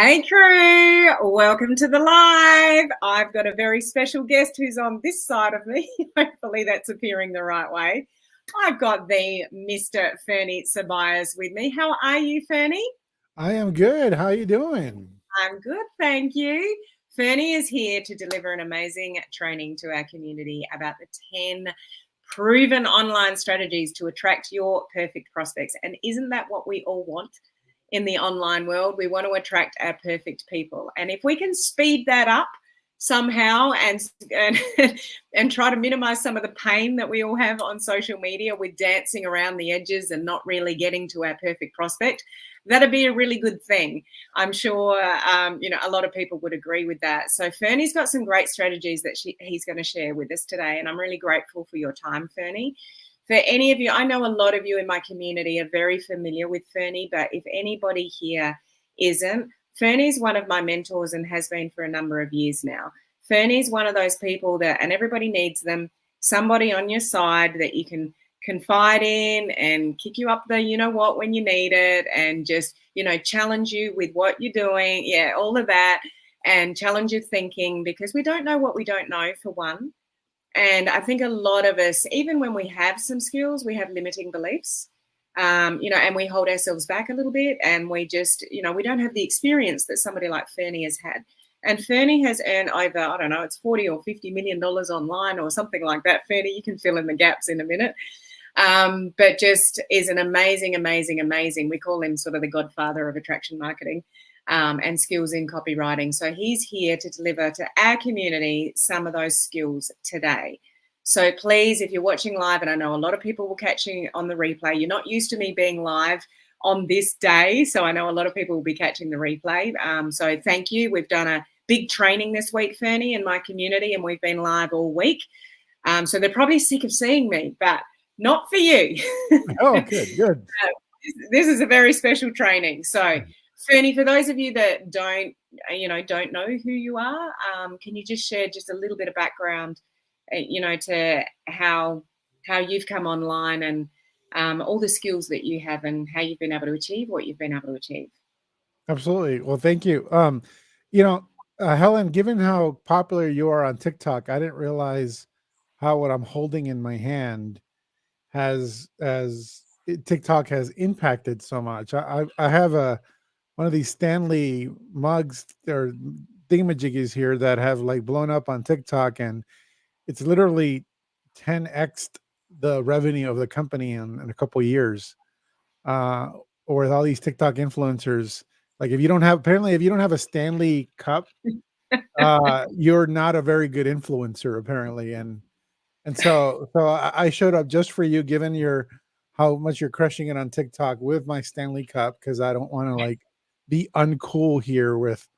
Hey crew, welcome to the live. I've got a very special guest who's on this side of me. Hopefully that's appearing the right way. I've got the Mr. Ferny Ceballos with me. How are you, Ferny? I am good. How you doing? I'm good, thank you. Ferny is here to deliver an amazing training to our community about the 10 proven online strategies to attract your perfect prospects. And isn't that what we all want? In the online world, we want to attract our perfect people, and if we can speed that up somehow and try to minimize some of the pain that we all have on social media with dancing around the edges and not really getting to our perfect prospect, that'd be a really good thing. I'm sure a lot of people would agree with that. So Ferny's got some great strategies that he's going to share with us today, and I'm really grateful for your time, Ferny. For any of you, I know a lot of you in my community are very familiar with Ferny, but if anybody here isn't, Ferny's one of my mentors and has been for a number of years now. Ferny's one of those people that, and everybody needs them, somebody on your side that you can confide in and kick you up the you know what when you need it, and just challenge you with what you're doing, all of that, and challenge your thinking, because we don't know what we don't know, for one. And I think a lot of us, even when we have some skills, we have limiting beliefs, and we hold ourselves back a little bit, and we just, we don't have the experience that somebody like Ferny has had. And Ferny has earned over, I don't know, it's 40 or $50 million online or something like that. Ferny, you can fill in the gaps in a minute. But just is an amazing, amazing, amazing, we call him sort of the godfather of attraction marketing. And skills in copywriting. So he's here to deliver to our community some of those skills today. So please, if you're watching live, and I know a lot of people will catch you on the replay, you're not used to me being live on this day, so I know a lot of people will be catching the replay. So thank you. We've done a big training this week, Ferny, in my community, and we've been live all week. So they're probably sick of seeing me, but not for you. Oh, good. This is a very special training. So Ferny, for those of you that don't know who you are, can you just share just a little bit of background, to how you've come online, and all the skills that you have, and how you've been able to achieve what you've been able to achieve? Absolutely. Well, thank you. Helen, given how popular you are on TikTok, I didn't realize how what I'm holding in my hand TikTok has impacted so much. I have one of these Stanley mugs or thingamajiggies here that have like blown up on TikTok, and it's literally 10x the revenue of the company in a couple of years. Uh, or with all these TikTok influencers, like if you don't have a Stanley cup, you're not a very good influencer apparently. And so I showed up just for you, given how much you're crushing it on TikTok, with my Stanley cup, because I don't want to like be uncool here with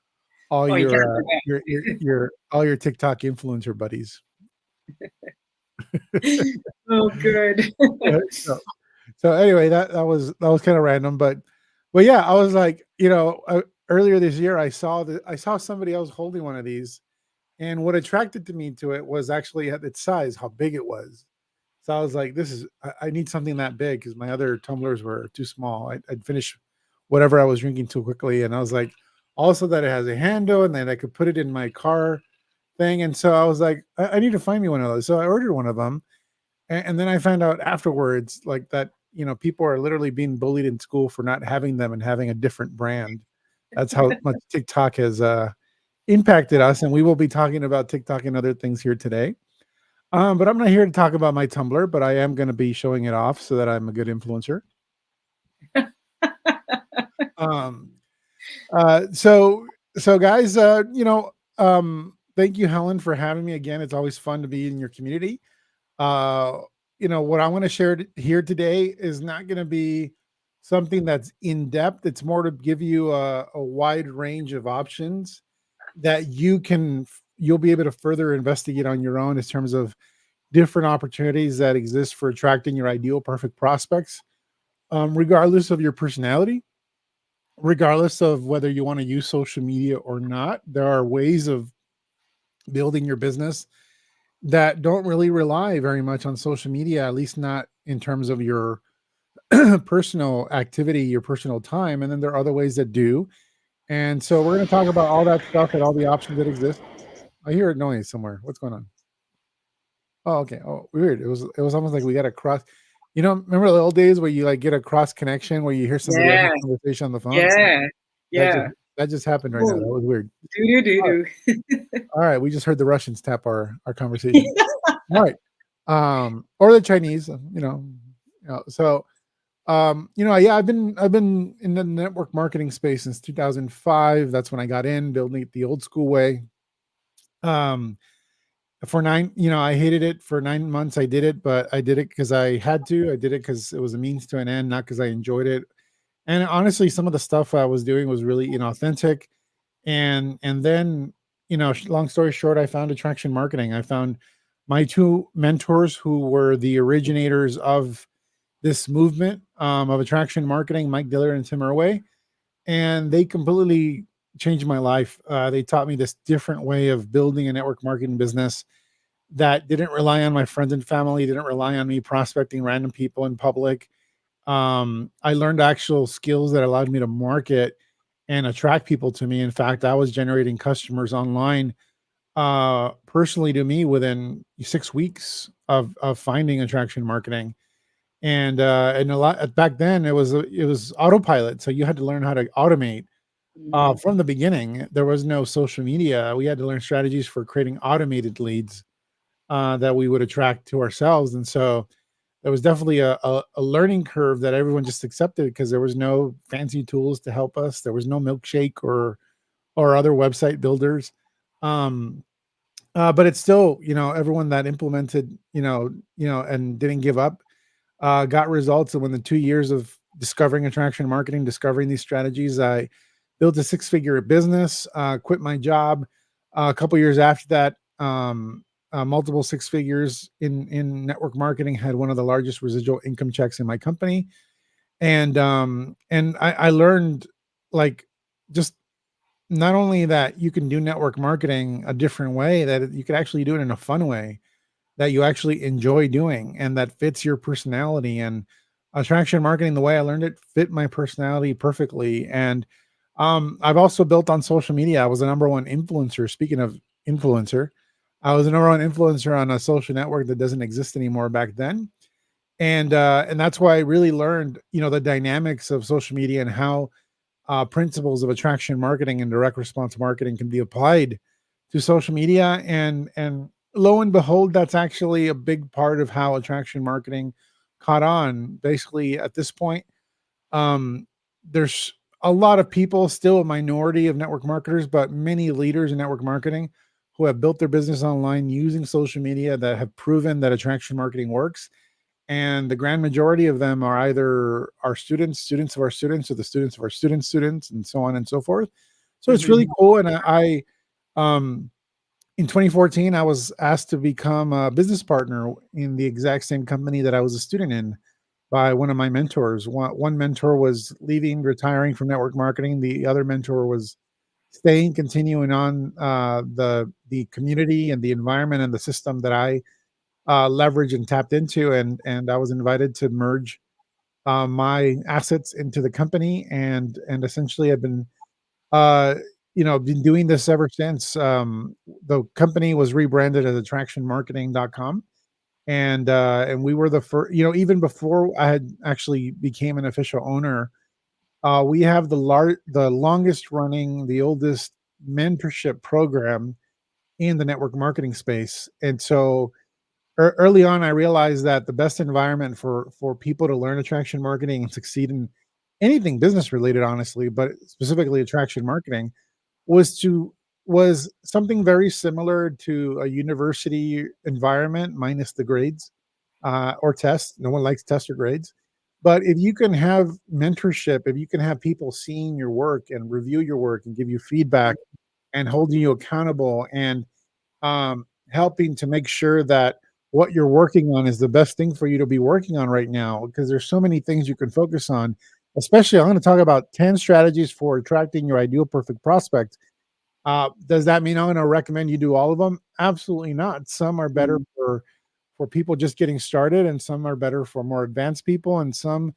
all Oh, you can't your all your TikTok influencer buddies. Oh, good. so, so anyway, that was kind of random, but yeah, I was like, earlier this year, I saw somebody else holding one of these, and what attracted me to it was actually at its size, how big it was. So I was like, I need something that big, because my other tumblers were too small. I'd finish whatever I was drinking too quickly. And I was like, also that it has a handle and that I could put it in my car thing. And so I was like, I need to find me one of those. So I ordered one of them. And then I found out afterwards, like that, people are literally being bullied in school for not having them and having a different brand. That's how much TikTok has impacted us. And we will be talking about TikTok and other things here today. But I'm not here to talk about my Tumblr, but I am going to be showing it off so that I'm a good influencer. Um, so guys, thank you, Helen, for having me again. It's always fun to be in your community. What I want to share here today is not going to be something that's in depth. It's more to give you a wide range of options that you'll be able to further investigate on your own in terms of different opportunities that exist for attracting your ideal perfect prospects, regardless of your personality, regardless of whether you want to use social media or not. There are ways of building your business that don't really rely very much on social media, at least not in terms of your personal activity, your personal time. And then there are other ways that do. And so we're going to talk about all that stuff and all the options that exist. I hear a noise somewhere. What's going on? Oh, okay. Oh, weird. It was almost like we got a cross. Remember the old days where you like get a cross connection where you hear somebody else's Yeah, conversation on the phone? yeah, That just yeah. that just happened right now. That Ooh, was weird. do do do All right. do. All right. We just heard the Russians tap our conversation. All right. Or the Chinese, so yeah, I've been in the network marketing space since 2005. That's when I got in building it the old school way. Um, for I hated it for 9 months. I did it, but I did it because I had to. I did it because it was a means to an end, not because I enjoyed it. And honestly, some of the stuff I was doing was really inauthentic. And then, long story short, I found attraction marketing. I found my two mentors who were the originators of this movement of attraction marketing, Mike Diller and Tim Irway, and they completely changed my life. They taught me this different way of building a network marketing business that didn't rely on my friends and family, didn't rely on me prospecting random people in public. I learned actual skills that allowed me to market and attract people to me. In fact, I was generating customers online personally to me within 6 weeks of finding attraction marketing. And a lot back then it was autopilot. So you had to learn how to automate Mhm, from the beginning. There was no social media. We had to learn strategies for creating automated leads that we would attract to ourselves. And so there was definitely a learning curve that everyone just accepted because there was no fancy tools to help us. There was no milkshake or other website builders. Um, but it's still, everyone that implemented, and didn't give up, got results. And when the 2 years of discovering attraction marketing, discovering these strategies, I built a six-figure business, quit my job. A couple years after that, multiple six figures in network marketing, had one of the largest residual income checks in my company. And I learned, like, just not only that you can do network marketing a different way, that you could actually do it in a fun way that you actually enjoy doing and that fits your personality. And attraction marketing, the way I learned it, fit my personality perfectly. And I've also built on social media. I was the number one influencer. Speaking of influencer, I was the number one influencer on a social network that doesn't exist anymore back then. And that's why I really learned, the dynamics of social media and how principles of attraction marketing and direct response marketing can be applied to social media. And lo and behold, that's actually a big part of how attraction marketing caught on. Basically, at this point, um, there's a lot of people, still a minority of network marketers, but many leaders in network marketing who have built their business online using social media that have proven that attraction marketing works. And the grand majority of them are either our students of our students, or the students of our students, and so on and so forth. So it's really mhm, cool. And um, in 2014, I was asked to become a business partner in the exact same company that I was a student in by one of my mentors. One mentor was leaving, retiring from network marketing. The other mentor was staying, continuing on the community and the environment and the system that I leveraged and tapped into. And I was invited to merge my assets into the company, and essentially I've uh, been doing this ever since. The company was rebranded as attractionmarketing.com. And we were the first, even before I had actually became an official owner. We have the longest running, the oldest mentorship program in the network marketing space. And so early on, I realized that the best environment for people to learn attraction marketing and succeed in anything business related, honestly, but specifically attraction marketing, was to was something very similar to a university environment minus the grades or tests. No one likes tests or grades. But if you can have mentorship, if you can have people seeing your work and review your work and give you feedback and holding you accountable, and helping to make sure that what you're working on is the best thing for you to be working on right now, because there's so many things you can focus on. Especially, I'm going to talk about 10 strategies for attracting your ideal perfect prospect. Does that mean I'm going to recommend you do all of them? Absolutely not. Some are better mhm, for people just getting started, and some are better for more advanced people, and some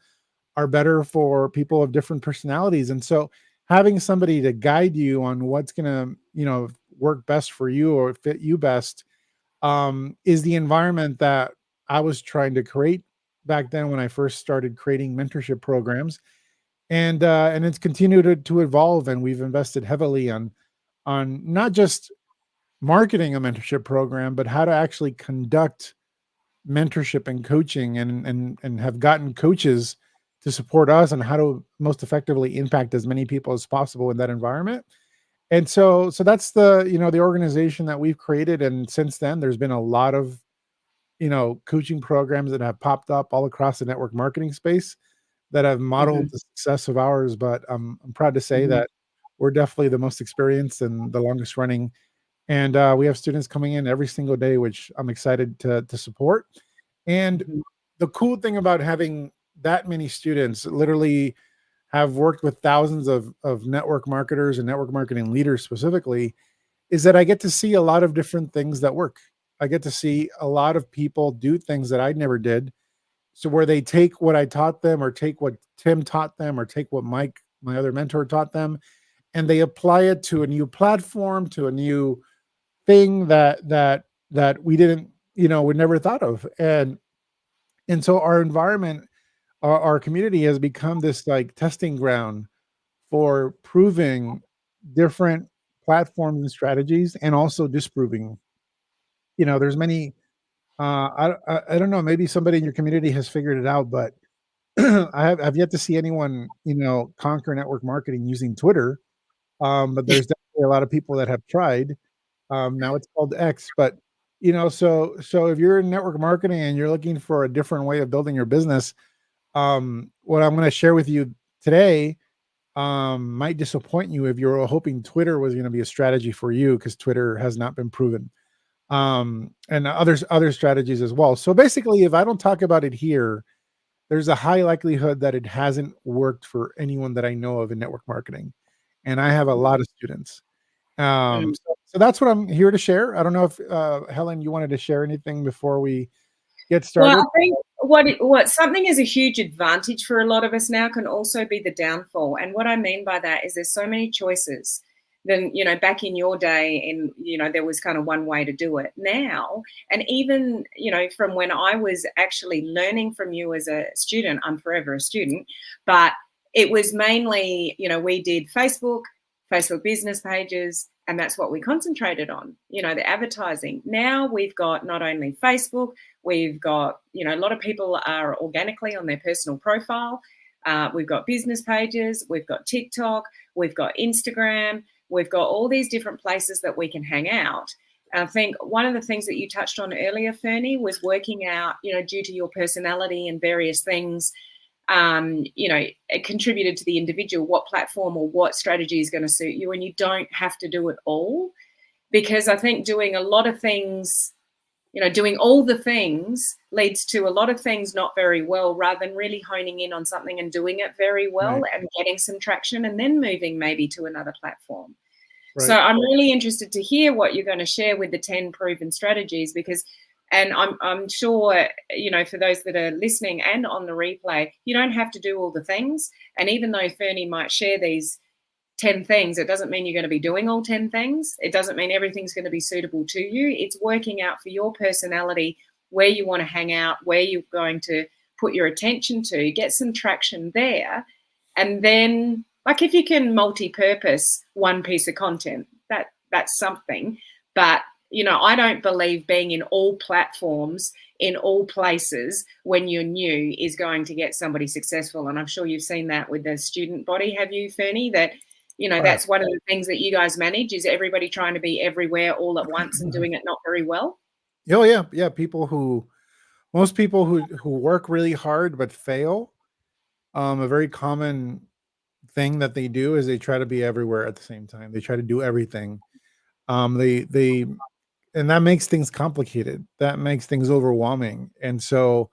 are better for people of different personalities. And so having somebody to guide you on what's going to, work best for you or fit you best, is the environment that I was trying to create back then when I first started creating mentorship programs. And it's continued to evolve, and we've invested heavily on not just marketing a mentorship program, but how to actually conduct mentorship and coaching, and have gotten coaches to support us on how to most effectively impact as many people as possible in that environment. And so that's the organization that we've created. And since then, there's been a lot of, coaching programs that have popped up all across the network marketing space that have modeled Mhm, the success of ours. But I'm proud to say mhm, that we're definitely the most experienced and the longest running. And we have students coming in every single day, which I'm excited to support. And mhm, the cool thing about having that many students, literally have worked with thousands of network marketers and network marketing leaders specifically, is that I get to see a lot of different things that work. I get to see a lot of people do things that I never did. So where they take what I taught them, or take what Tim taught them, or take what Mike, my other mentor, taught them, and they apply it to a new platform, to a new thing that we didn't, we never thought of. And so our environment, our community has become this like testing ground for proving different platforms and strategies, and also disproving. There's many. I don't know. Maybe somebody in your community has figured it out, but I've yet to see anyone conquer network marketing using Twitter. But there's definitely a lot of people that have tried. Now it's called X, but so if you're in network marketing and you're looking for a different way of building your business, what I'm going to share with you today might disappoint you if you're hoping Twitter was going to be a strategy for you, because Twitter has not been proven. And other strategies as well. So basically, if I don't talk about it here, there's a high likelihood that it hasn't worked for anyone that I know of in network marketing. And I have a lot of students. mm. So that's what I'm here to share. I don't know if Helen, you wanted to share anything before we get Well, started. I think what something is a huge advantage for a lot of us now can also be the downfall. And what I mean by that is there's so many choices. Then, back in your day, and there was kind of one way to do it. Now, and even from when I was actually learning from you as a student, I'm forever a student, but it was mainly, we did Facebook business pages, and that's what we concentrated on, the advertising. Now we've got not only Facebook, we've got, a lot of people are organically on their personal profile. We've got business pages, we've got TikTok, we've got Instagram, we've got all these different places that we can hang out. And I think one of the things that you touched on earlier, Ferny, was working out, due to your personality and various things, it contributed to the individual what platform or what strategy is going to suit you. And you don't have to do it all, because I think doing a lot of things, doing all the things leads to a lot of things not very well, rather than really honing in on something and doing it very well Right, and getting some traction and then moving maybe to another platform. So right. I'm really interested to hear what you're going to share with the 10 proven strategies, because, and I'm sure, for those that are listening and on the replay, you don't have to do all the things. And even though Ferny might share these 10 things, it doesn't mean you're going to be doing all 10 things. It doesn't mean everything's going to be suitable to you. It's working out for your personality where you want to hang out, where you're going to put your attention to, get some traction there. And then, like, if you can multi-purpose one piece of content, that's something. But I don't believe being in all platforms in all places when you're new is going to get somebody successful. And I'm sure you've seen that with the student body, have you, Ferny? That Right. that's one of the things that you guys manage, is everybody trying to be everywhere all at once and doing it not very well. Oh yeah, yeah. Most people who work really hard but fail. A very common thing that they do is they try to be everywhere at the same time. They try to do everything. They and that makes things complicated. That makes things overwhelming. And so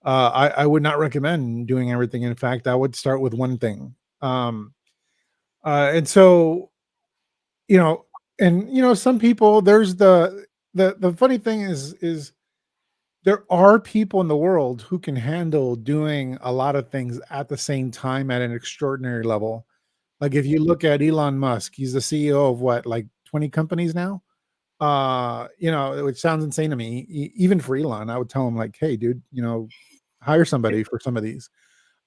I would not recommend doing everything. In fact, I would start with one thing. Um, and so you know, and some people. There's the funny thing is there are people in the world who can handle doing a lot of things at the same time at an extraordinary level. Like if you look at Elon Musk, he's the CEO of what, like 20 companies now? Which sounds insane to me. Even for Elon, I would tell him like, "Hey, dude, hire somebody for some of these."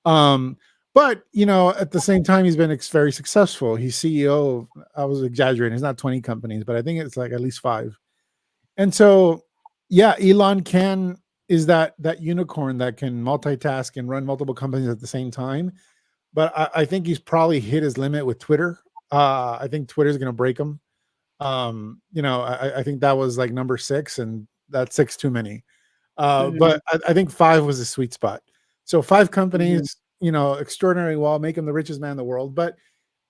Um, but at the same time, he's been very successful. He's CEO of, I was exaggerating, it's not 20 companies, but I think it's like at least five. And so, yeah, Elon is that unicorn that can multitask and run multiple companies at the same time. But I think he's probably hit his limit with Twitter. I think Twitter's going to break him. I think that was like number six, and that's six too many. Mhm, But I think five was a sweet spot. So five mhm. companies, extraordinary well, make him the richest man in the world. But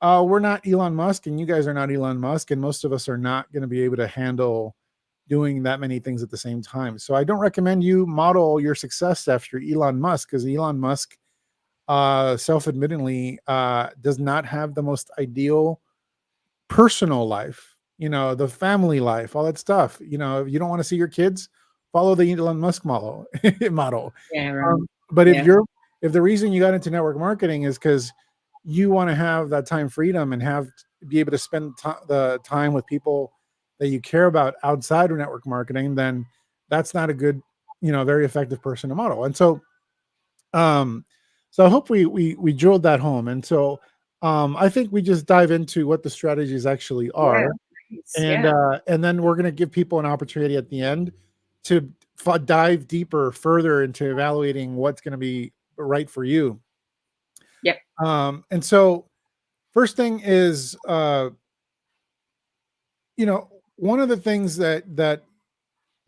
we're not Elon Musk, and you guys are not Elon Musk, and most of us are not going to be able to handle doing that many things at the same time. So I don't recommend you model your success after Elon Musk, because Elon Musk, self-admittedly, does not have the most ideal personal life, the family life, all that stuff. If you don't want to see your kids, follow the Elon Musk model. model. Yeah, right. But Yeah, if the reason you got into network marketing is because you want to have that time freedom and be able to spend the time with people that you care about outside of network marketing, then that's not a good, very effective person to model. And um, so I hope we drilled that home. And so I think we just dive into what the strategies actually yeah, are, nice, and yeah, then we're going to give people an opportunity at the end to dive deeper, further into evaluating what's going to be right for you. yep, And so first thing is, one of the things that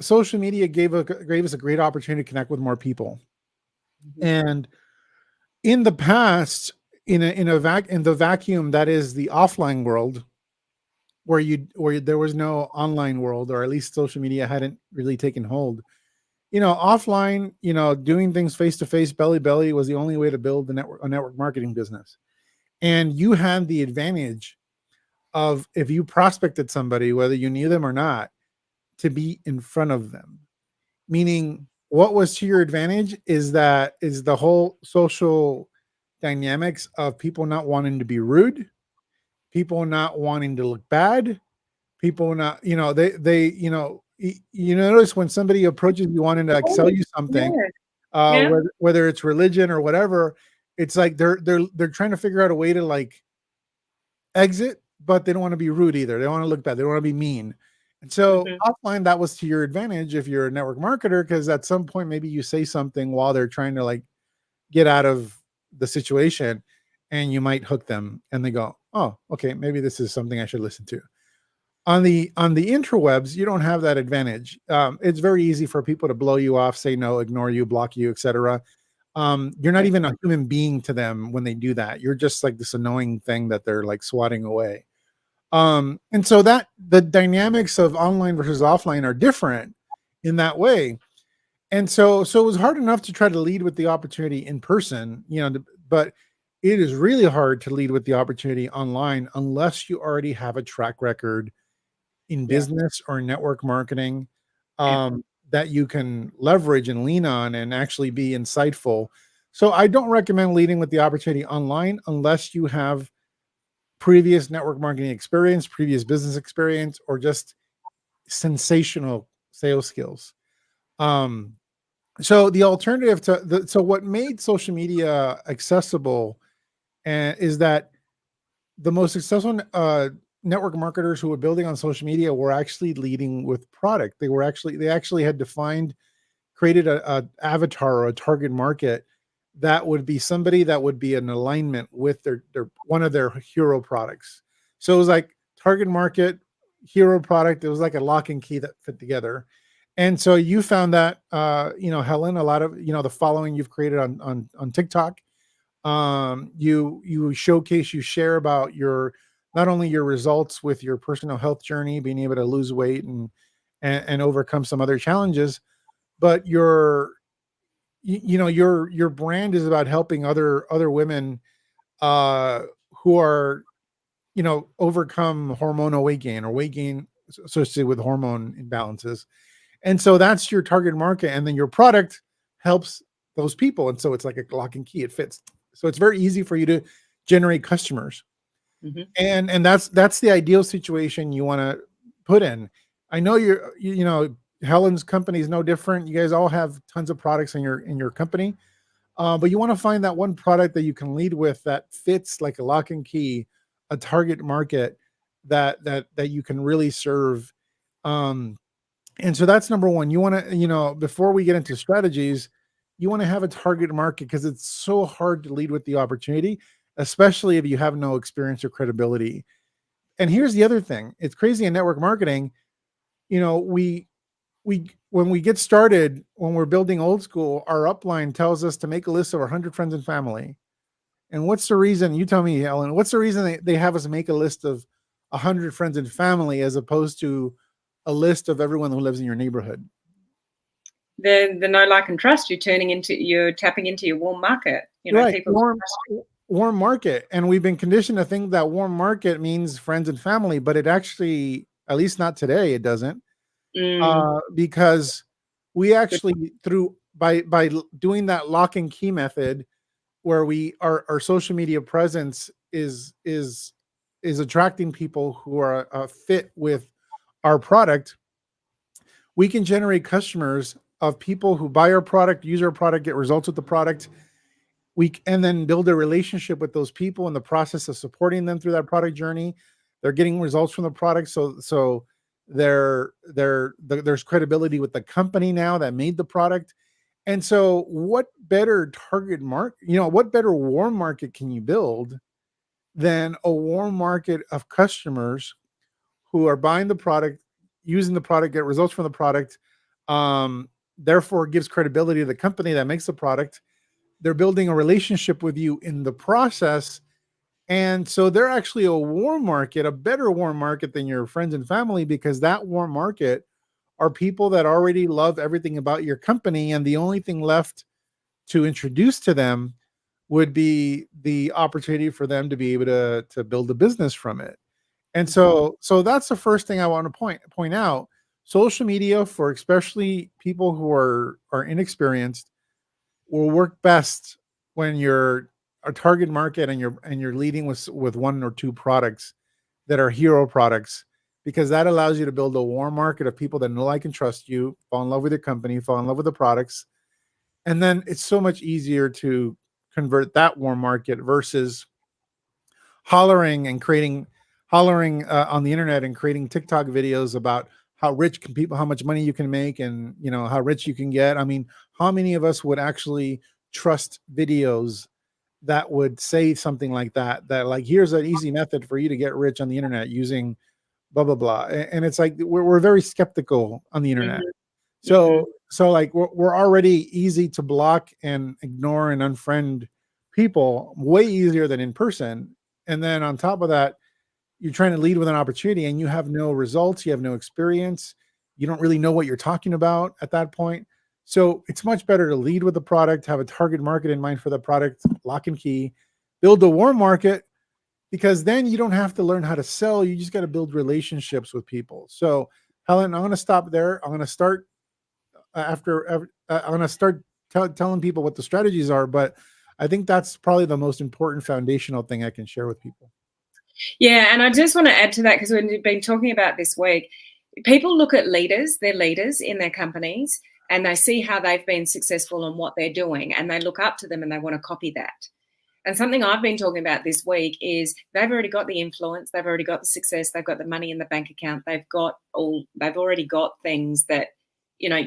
social media gave us a great opportunity to connect with more people. mhm, And in the past, in the vacuum that is the offline world, where there was no online world, or at least social media hadn't really taken hold. Offline, doing things face to face, belly belly, was the only way to build a network marketing business. And you had the advantage of, if you prospected somebody, whether you knew them or not, to be in front of them. Meaning, what was to your advantage is the whole social dynamics of people not wanting to be rude, people not wanting to look bad, people not, you notice when somebody approaches you wanting to like sell oh, you something, yeah, yeah, whether it's religion or whatever, it's like they're trying to figure out a way to like exit, but they don't want to be rude either. They don't want to look bad. They don't want to be mean. And so mhm, offline, that was to your advantage if you're a network marketer, because at some point maybe you say something while they're trying to like get out of the situation, and you might hook them, and they go, "Oh, okay, maybe this is something I should listen to." On the interwebs, you don't have that advantage. It's very easy for people to blow you off, say no, ignore you, block you, etc. You're not yeah, even a human being to them when they do that. You're just like this annoying thing that they're like swatting away. And so that the dynamics of online versus offline are different in that way. And so it was hard enough to try to lead with the opportunity in person, but it is really hard to lead with the opportunity online unless you already have a track record in yeah, business or network marketing, yeah, that you can leverage and lean on and actually be insightful. So I don't recommend leading with the opportunity online unless you have previous network marketing experience, previous business experience, or just sensational sales skills. Um, so the alternative so what made social media accessible, is that the most successful network marketers who were building on social media were actually leading with product. They actually had defined, created a avatar or a target market that would be somebody that would be in alignment with their one of their hero products. So it was like target market, hero product. It was like a lock and key that fit together. And so you found that, Helen, a lot of, the following you've created on TikTok, you showcase, you share about your, not only your results with your personal health journey, being able to lose weight and overcome some other challenges, but your brand is about helping other women, uh who are, overcome hormonal weight gain, or weight gain associated with hormone imbalances. And so that's your target market, and then your product helps those people, and so it's like a lock and key, it fits. So it's very easy for you to generate customers. Hmm. And that's the ideal situation you want to put in. I know you know, Helen's company is no different. You guys all have tons of products in your company, but you want to find that one product that you can lead with that fits like a lock and key, a target market that you can really serve. Um, and so that's number one. You want to, you know, before we get into strategies, you want to have a target market because it's so hard to lead with the opportunity, especially if you have no experience or credibility. And here's the other thing. It's crazy in network marketing. You know, we when we get started, when we're building old school, our upline tells us to make a list of our 100 friends and family. And what's the reason? You tell me, Ellen. What's the reason they have us make a list of 100 friends and family as opposed to a list of everyone who lives in your neighborhood? The know, like, and trust. You're tapping into your warm market. You know, Right, people. warm market, and we've been conditioned to think that warm market means friends and family, but it actually, at least not today, it doesn't. Mm, Because we good. actually through by doing that lock and key method, where we our social media presence is attracting people who are fit with our product. We can generate customers of people who buy our product, use our product, get results with the product. And then build a relationship with those people in the process of supporting them through that product journey. They're getting results from the product, so there's credibility with the company now that made the product. And so what better target market, you know, what better warm market can you build than a warm market of customers who are buying the product, using the product, get results from the product, therefore gives credibility to the company that makes the product. They're building a relationship with you in the process. And so they're actually a warm market, a better warm market than your friends and family, because that warm market are people that already love everything about your company. And the only thing left to introduce to them would be the opportunity for them to be able to build a business from it. And so that's the first thing I want to point out. Social media, for especially people who are inexperienced, will work best when you're a target market and you're leading with one or two products that are hero products, because that allows you to build a warm market of people that know, like, and trust you, fall in love with your company, fall in love with the products. And then it's so much easier to convert that warm market versus hollering and creating hollering on the internet and creating TikTok videos about how rich can people, how much money you can make, and you know how rich you can get. I mean, how many of us would actually trust videos that would say something like that? That like, here's an easy method for you to get rich on the internet using blah blah blah. And it's like we're very skeptical on the internet. Mhm, mhm. So like we're already easy to block and ignore and unfriend people way easier than in person. And then on top of that, you're trying to lead with an opportunity and you have no results, you have no experience, you don't really know what you're talking about at that point. So it's much better to lead with the product, have a target market in mind for the product, lock and key, build a warm market, because then you don't have to learn how to sell. You just got to build relationships with people. So, Helen, I'm going to stop there. I'm going to start I'm going to start telling people what the strategies are, but I think that's probably the most important foundational thing I can share with people. Yeah, and I just want to add to that because we've been talking about this week. People look at leaders, their leaders in their companies, and they see how they've been successful and what they're doing, and they look up to them and they want to copy that. And something I've been talking about this week is they've already got the influence, they've already got the success, they've got the money in the bank account, they've already got things that, you know,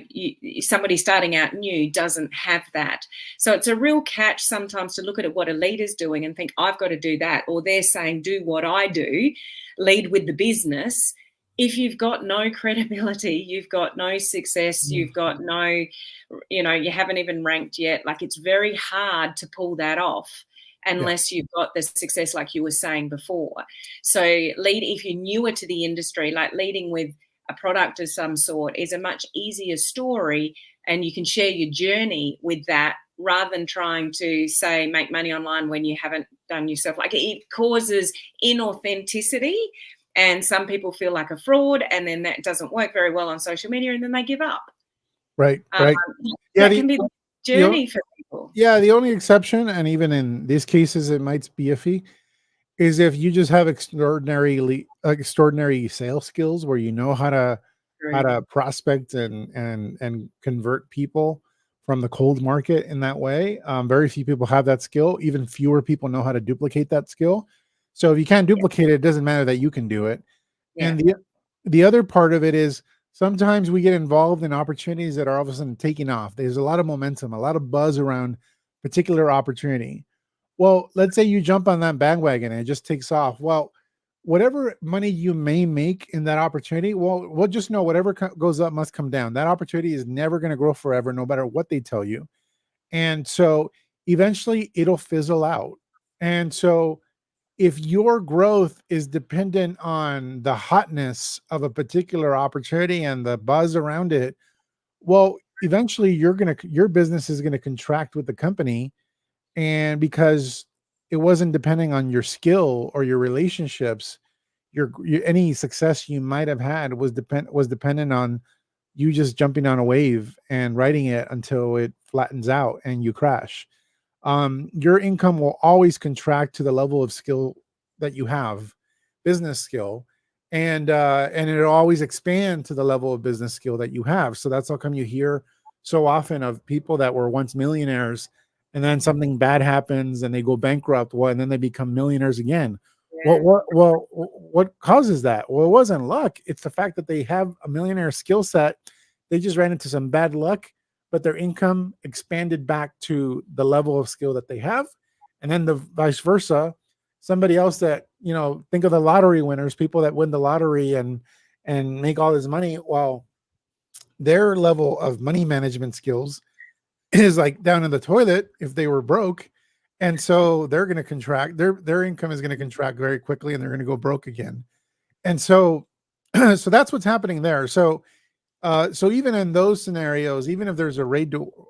somebody starting out new doesn't have that. So it's a real catch sometimes to look at what a leader's doing and think, I've got to do that. Or they're saying, do what I do, lead with the business. If you've got no credibility, you've got no success, Mm. you've got no, you know, you haven't even ranked yet. Like, it's very hard to pull that off Yeah. unless you've got the success like you were saying before. So if you're newer to the industry, like leading with a product of some sort is a much easier story, and you can share your journey with that rather than trying to say make money online when you haven't done yourself. Like, it causes inauthenticity, and some people feel like a fraud, and then that doesn't work very well on social media, and then they give up. Right. um, Right. Yeah. that can be the The, journey for people. yeah. The only exception, and even in these cases, it might be iffy, is if you just have extraordinary sales skills where you know how True. to prospect and convert people from the cold market in that way. Very few people have that skill. Even fewer people know how to duplicate that skill. So if you can't Yeah. duplicate it, it doesn't matter that you can do it. Yeah. And the other part of it is sometimes we get involved in opportunities that are all of a sudden taking off. There's a lot of momentum, a lot of buzz around particular opportunity. Well, let's say you jump on that bandwagon and it just takes off. Well, whatever money you may make in that opportunity, well, we'll just know whatever goes up must come down. That opportunity is never going to grow forever, no matter what they tell you. And so eventually it'll fizzle out. And so if your growth is dependent on the hotness of a particular opportunity and the buzz around it, well, eventually your business is going to contract with the company, and because it wasn't depending on your skill or your relationships, your any success you might have had was dependent on you just jumping on a wave and riding it until it flattens out and you crash. Your income will always contract to the level of skill that you have, business skill, and it'll always expand to the level of business skill that you have. So that's how come you hear so often of people that were once millionaires, and then something bad happens and they go bankrupt. Well, and then they become millionaires again. Yeah. What causes that? Well, it wasn't luck. It's the fact that they have a millionaire skill set. They just ran into some bad luck, but their income expanded back to the level of skill that they have. And then the vice versa, somebody else that, think of the lottery winners, people that win the lottery and make all this money. Well, their level of money management skills is like down in the toilet if they were broke. And so they're going to contract, their income is going to contract very quickly and they're going to go broke again. And so so that's what's happening there. So even in those scenarios, even if there's a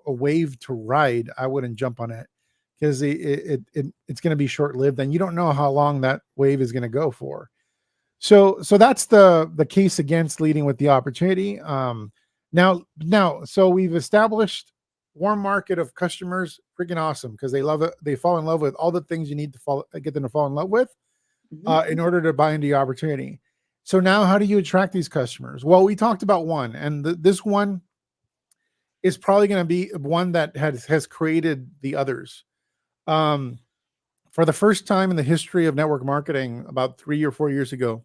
wave to ride, I wouldn't jump on it because it's going to be short lived, and you don't know how long that wave is going to go for. So that's the case against leading with the opportunity. Now, so we've established warm market of customers, freaking awesome because they love it. They fall in love with all the things you need to get them to fall in love with Mhm. in order to buy into the opportunity. So now, how do you attract these customers? Well, we talked about one, and this one is probably going to be one that has created the others. Um, for the first time in the history of network marketing, about 3 or 4 years ago,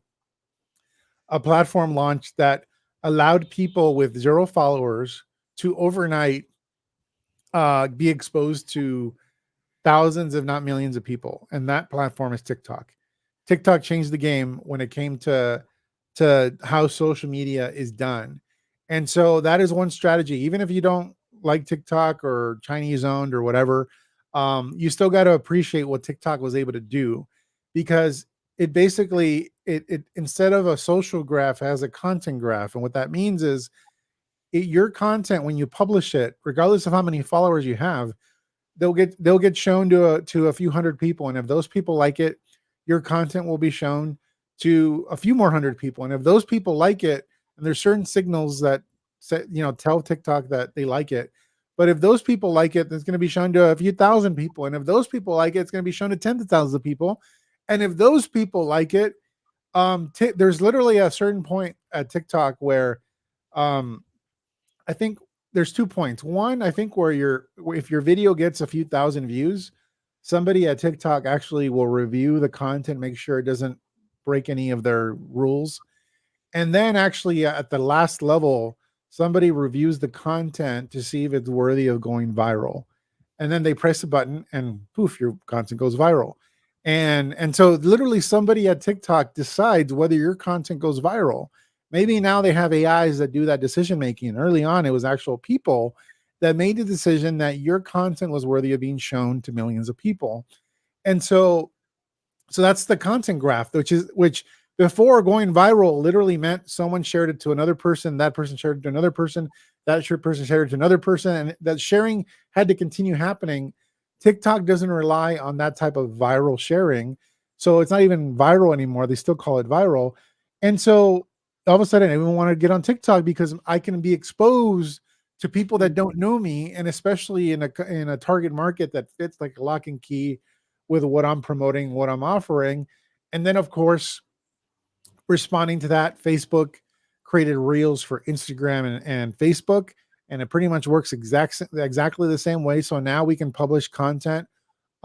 a platform launched that allowed people with 0 followers to overnight be exposed to thousands, if not millions, of people, and that platform is TikTok. TikTok changed the game when it came to how social media is done, and so that is one strategy. Even if you don't like TikTok or Chinese owned or whatever, you still got to appreciate what TikTok was able to do, because it basically it instead of a social graph has a content graph, and what that means is your content when you publish it, regardless of how many followers you have, they'll get shown to a few hundred people, and if those people like it, your content will be shown to a few more hundred people, and if those people like it, and there's certain signals that tell TikTok that they like it, but if those people like it, it's going to be shown to a few thousand people, and if those people like it, it's going to be shown to tens of thousands of people, and if those people like it, there's literally a certain point at TikTok where um I think there's 2 points. One, I think if your video gets a few thousand views, somebody at TikTok actually will review the content, make sure it doesn't break any of their rules. And then actually at the last level, somebody reviews the content to see if it's worthy of going viral. And then they press a button and poof, your content goes viral. And so literally somebody at TikTok decides whether your content goes viral. Maybe now they have AIs that do that decision making. Early on, it was actual people that made the decision that your content was worthy of being shown to millions of people. And so that's the content graph, which before going viral literally meant someone shared it to another person, that person shared it to another person, that person shared it to another person, and that sharing had to continue happening. TikTok doesn't rely on that type of viral sharing, so it's not even viral anymore. They still call it viral, and so all of a sudden, everyone wanted to get on TikTok because I can be exposed to people that don't know me, and especially in a target market that fits like a lock and key with what I'm promoting, what I'm offering. And then, of course, responding to that, Facebook created Reels for Instagram and Facebook, and it pretty much works exactly the same way. So now we can publish content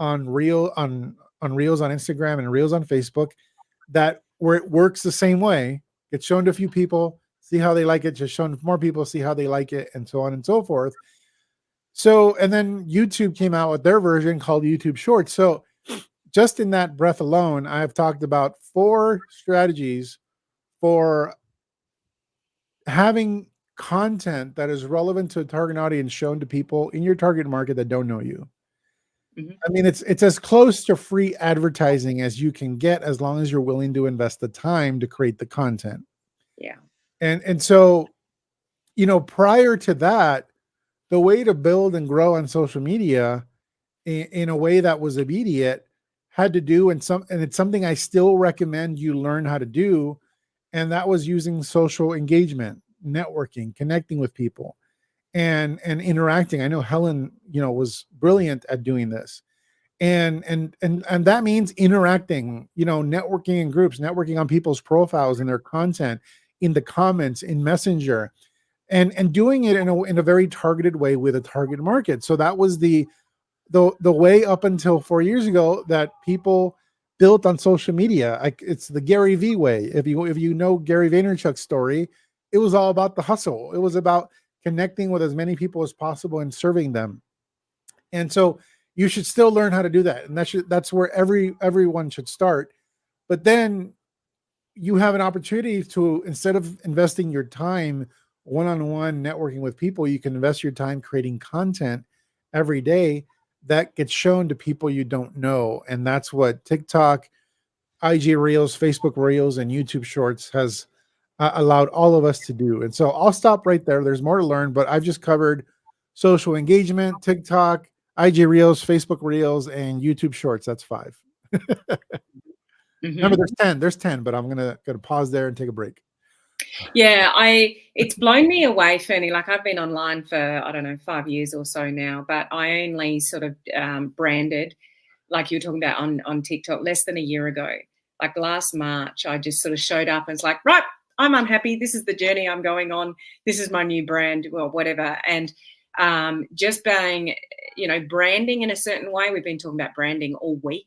on Reels on Instagram and Reels on Facebook that where it works the same way. It's shown to a few people, see how they like it, just shown to more people, see how they like it, and so on and so forth. So, and then YouTube came out with their version called YouTube Shorts. So, just in that breath alone, I've talked about 4 strategies for having content that is relevant to a target audience shown to people in your target market that don't know you. Mhm. I mean, it's as close to free advertising as you can get as long as you're willing to invest the time to create the content. Yeah. And so, prior to that, the way to build and grow on social media in a way that was immediate had to do and it's something I still recommend you learn how to do, and that was using social engagement, networking, connecting with people, and interacting. I know Helen, was brilliant at doing this. And that means interacting, networking in groups, networking on people's profiles and their content, in the comments, in Messenger, and doing it in a very targeted way with a target market. So that was the way up until 4 years ago that people built on social media. It's the Gary V way. If you know Gary Vaynerchuk's story, it was all about the hustle. It was about connecting with as many people as possible and serving them. And so you should still learn how to do that. And that's where everyone should start. But then you have an opportunity to, instead of investing your time one-on-one networking with people, you can invest your time creating content every day that gets shown to people you don't know. And that's what TikTok, IG Reels, Facebook Reels, and YouTube Shorts has allowed all of us to do. And so I'll stop right there. There's more to learn, but I've just covered social engagement, TikTok, IG Reels, Facebook Reels, and YouTube Shorts. That's 5. Remember, Mhm. there's 10, but I'm gonna pause there and take a break. Yeah, it's blown me away, Ferny. Like I've been online for, I don't know, 5 years or so now, but I only sort of branded, like you were talking about on TikTok, less than a year ago. Like last March, I just sort of showed up and it's like, right, I'm unhappy. This is the journey I'm going on. This is my new brand, well, whatever. And just being, branding in a certain way. We've been talking about branding all week.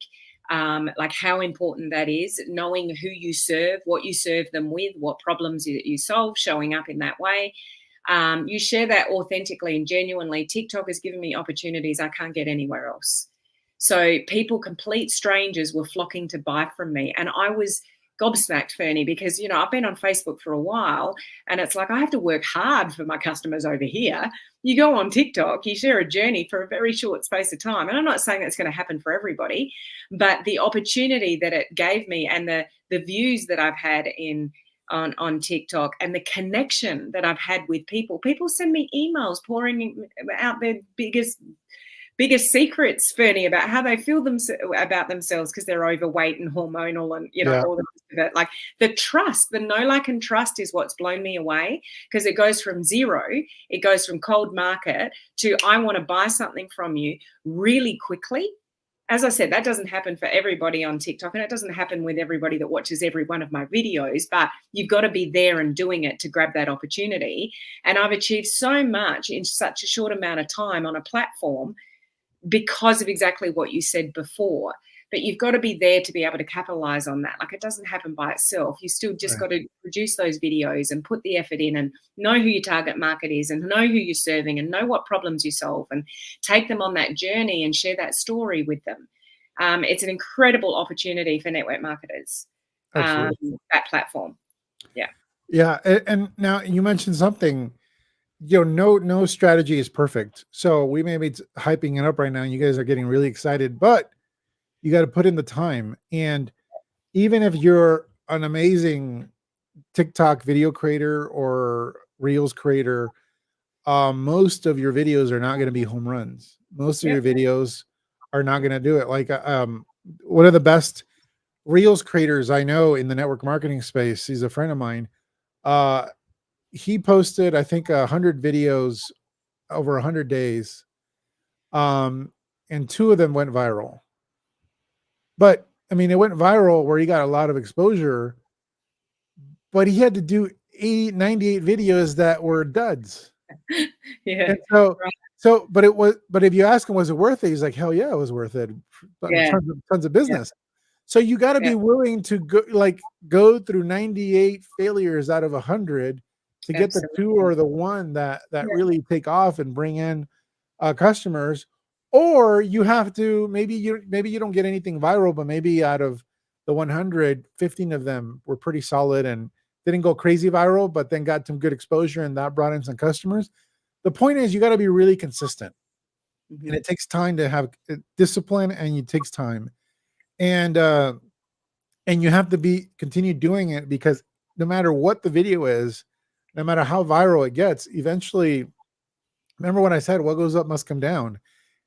Like how important that is, knowing who you serve, what you serve them with, what problems you solve, showing up in that way. You share that authentically and genuinely. TikTok has given me opportunities I can't get anywhere else. So people, complete strangers, were flocking to buy from me. And I was gobsmacked, Ferny, because, I've been on Facebook for a while and it's like I have to work hard for my customers over here. You go on TikTok, you share a journey for a very short space of time. And I'm not saying that's going to happen for everybody, but the opportunity that it gave me and the views that I've had on TikTok and the connection that I've had with people. People send me emails pouring out their biggest secrets, Ferny, about how they feel about themselves because they're overweight and hormonal and, Yeah, all the rest of it. Like the trust, the know, like, and trust is what's blown me away, because it goes from zero, it goes from cold market to I want to buy something from you really quickly. As I said, that doesn't happen for everybody on TikTok, and it doesn't happen with everybody that watches every one of my videos, but you've got to be there and doing it to grab that opportunity. And I've achieved so much in such a short amount of time on a platform because of exactly what you said before. But you've got to be there to be able to capitalize on that. Like, it doesn't happen by itself. You still just right. got to produce those videos and put the effort in and know who your target market is and know who you're serving and know what problems you solve and take them on that journey and share that story with them. It's an incredible opportunity for network marketers, Absolutely. that platform. Yeah. Yeah, and now you mentioned something. No strategy is perfect. So we may be hyping it up right now, and you guys are getting really excited, but you got to put in the time. And even if you're an amazing TikTok video creator or Reels creator, most of your videos are not going to be home runs. Most of Yep. your videos are not going to do it. Like, one of the best Reels creators I know in the network marketing space, he's a friend of mine. Uh, he posted, I think, 100 videos over 100 days, and 2 of them went viral. But I mean, it went viral where he got a lot of exposure, but he had to do 98 videos that were duds. Yeah. And so, Right. but if you ask him, was it worth it? He's like, hell yeah, it was worth it. Yeah. Tons of Yeah. business. So you got to Yeah. be willing to go through 98 failures out of 100 to get the two Absolutely. or the one that Yeah. really take off and bring in customers. Or you have to, maybe you don't get anything viral, but maybe out of the 100, 15 of them were pretty solid and didn't go crazy viral, but then got some good exposure and that brought in some customers. The point is, you got to be really consistent, and Mhm. it takes time to have discipline, and it takes time, and you have to be continue doing it, because no matter what the video is, no matter how viral it gets, eventually, remember what I said, what goes up must come down.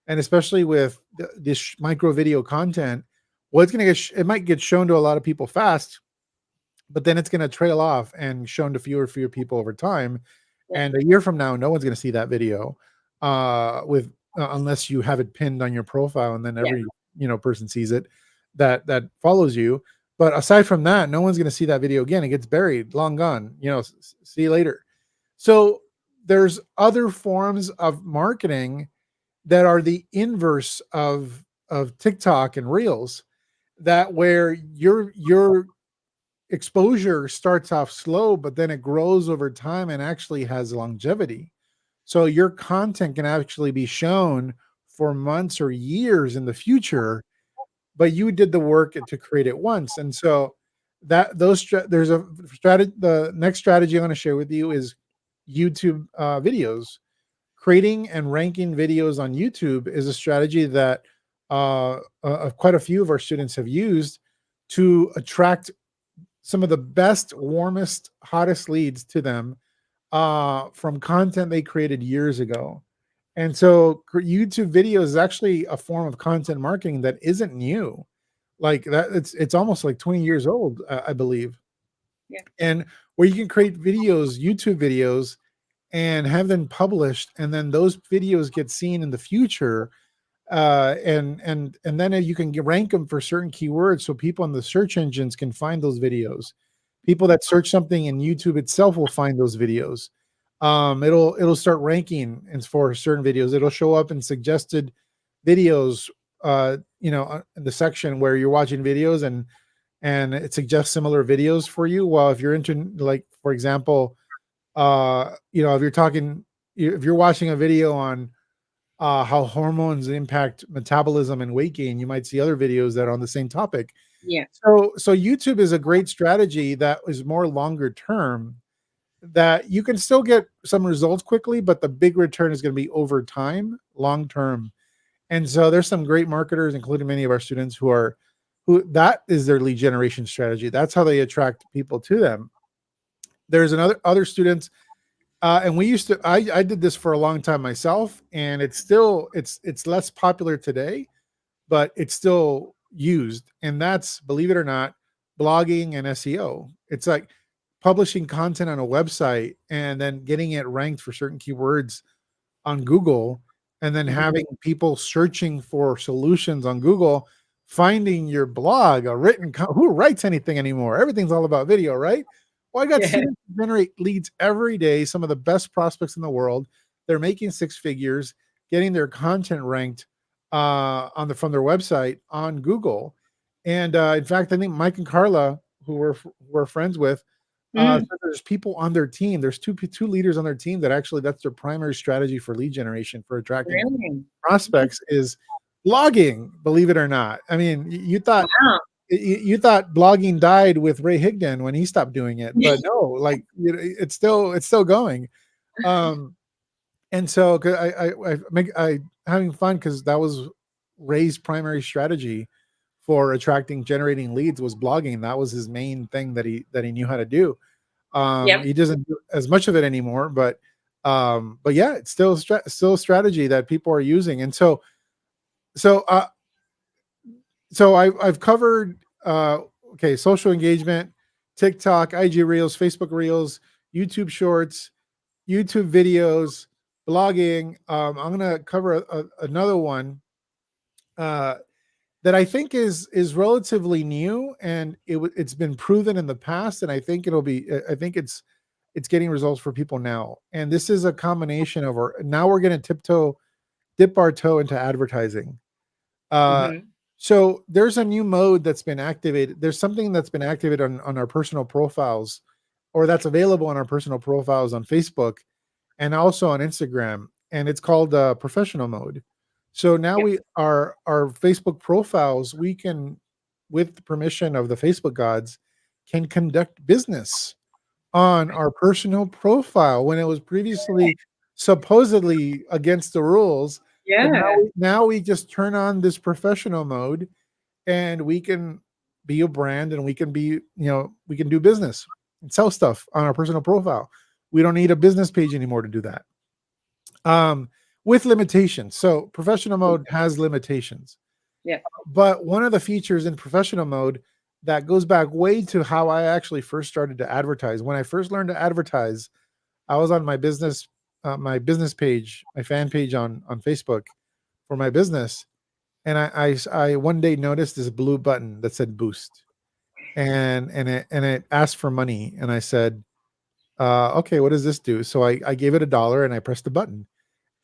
And especially with this micro video content, well, it's going to it might get shown to a lot of people fast, but then it's going to trail off and shown to fewer and fewer people over time. Yeah. And a year from now, no one's going to see that video, with unless you have it pinned on your profile, and then Yeah. every person sees it that follows you. But aside from that, no one's going to see that video again. It gets buried, long gone. See you later. So there's other forms of marketing that are the inverse of TikTok and Reels, that where your exposure starts off slow, but then it grows over time and actually has longevity. So your content can actually be shown for months or years in the future, but you did the work to create it once. And so there's a strategy. The next strategy I want to share with you is YouTube videos. Creating and ranking videos on YouTube is a strategy that quite a few of our students have used to attract some of the best, warmest, hottest leads to them from content they created years ago. And so YouTube videos is actually a form of content marketing that isn't new. Like that, it's almost like 20 years old, I believe. Yeah. And where you can create videos, YouTube videos, and have them published, and then those videos get seen in the future, and then you can rank them for certain keywords, so people in the search engines can find those videos. People that search something in YouTube itself will find those videos. It'll start ranking, and for certain videos, it'll show up in suggested videos. In the section where you're watching videos, and it suggests similar videos for you. Well, if you're into, like, for example, if you're watching a video on how hormones impact metabolism and weight gain, you might see other videos that are on the same topic. Yeah. So YouTube is a great strategy that is more longer term, that you can still get some results quickly, but the big return is going to be over time, long term. And so there's some great marketers, including many of our students, who that is their lead generation strategy. That's how they attract people to them. There's other students, and we used to. I did this for a long time myself, and it's less popular today, but it's still used. And that's, believe it or not, blogging and SEO. It's like publishing content on a website and then getting it ranked for certain keywords on Google, and then Mhm. having people searching for solutions on Google, finding your blog, who writes anything anymore? Everything's all about video, right? Well, I got Yeah. students who generate leads every day, some of the best prospects in the world. They're making six figures, getting their content ranked from their website on Google. And in fact, I think Mike and Carla, who we're friends with, Mm. so there's people on their team. There's two leaders on their team that actually, that's their primary strategy for lead generation, for attracting Really? prospects, is blogging. Believe it or not. I mean, Wow. you thought blogging died with Ray Higdon when he stopped doing it, but no, like, it's still going. Um, and so 'cause I having fun, because that was Ray's primary strategy for generating leads, was blogging. That was his main thing that he knew how to do. Yep. He doesn't do as much of it anymore, but yeah, it's still a strategy that people are using. And so uh I've covered okay, social engagement, TikTok, IG Reels, Facebook Reels, YouTube Shorts, YouTube videos, blogging. I'm gonna cover another one, uh that I think is relatively new, and it's been proven in the past, and I think it'll be. I think it's getting results for people now. And this is a combination of our. Now we're going to dip our toe into advertising. Uh, Mm-hmm. so there's a new mode that's been activated. There's something that's been activated on our personal profiles, or that's available on our personal profiles on Facebook and also on Instagram, and it's called professional mode. So now Yep. we our Facebook profiles, we can, with the permission of the Facebook gods, can conduct business on our personal profile when it was previously supposedly against the rules. But Yeah. now we just turn on this professional mode, and we can be a brand, and we can be, we can do business and sell stuff on our personal profile. We don't need a business page anymore to do that. Um, with limitations. So professional mode has limitations. Yeah. But one of the features in professional mode that goes back way to how I actually first started to advertise. When I first learned to advertise, I was on my business page, my fan page on Facebook for my business, and I one day noticed this blue button that said boost, and it asked for money, and I said, okay, what does this do? So I gave it $1 and I pressed the button,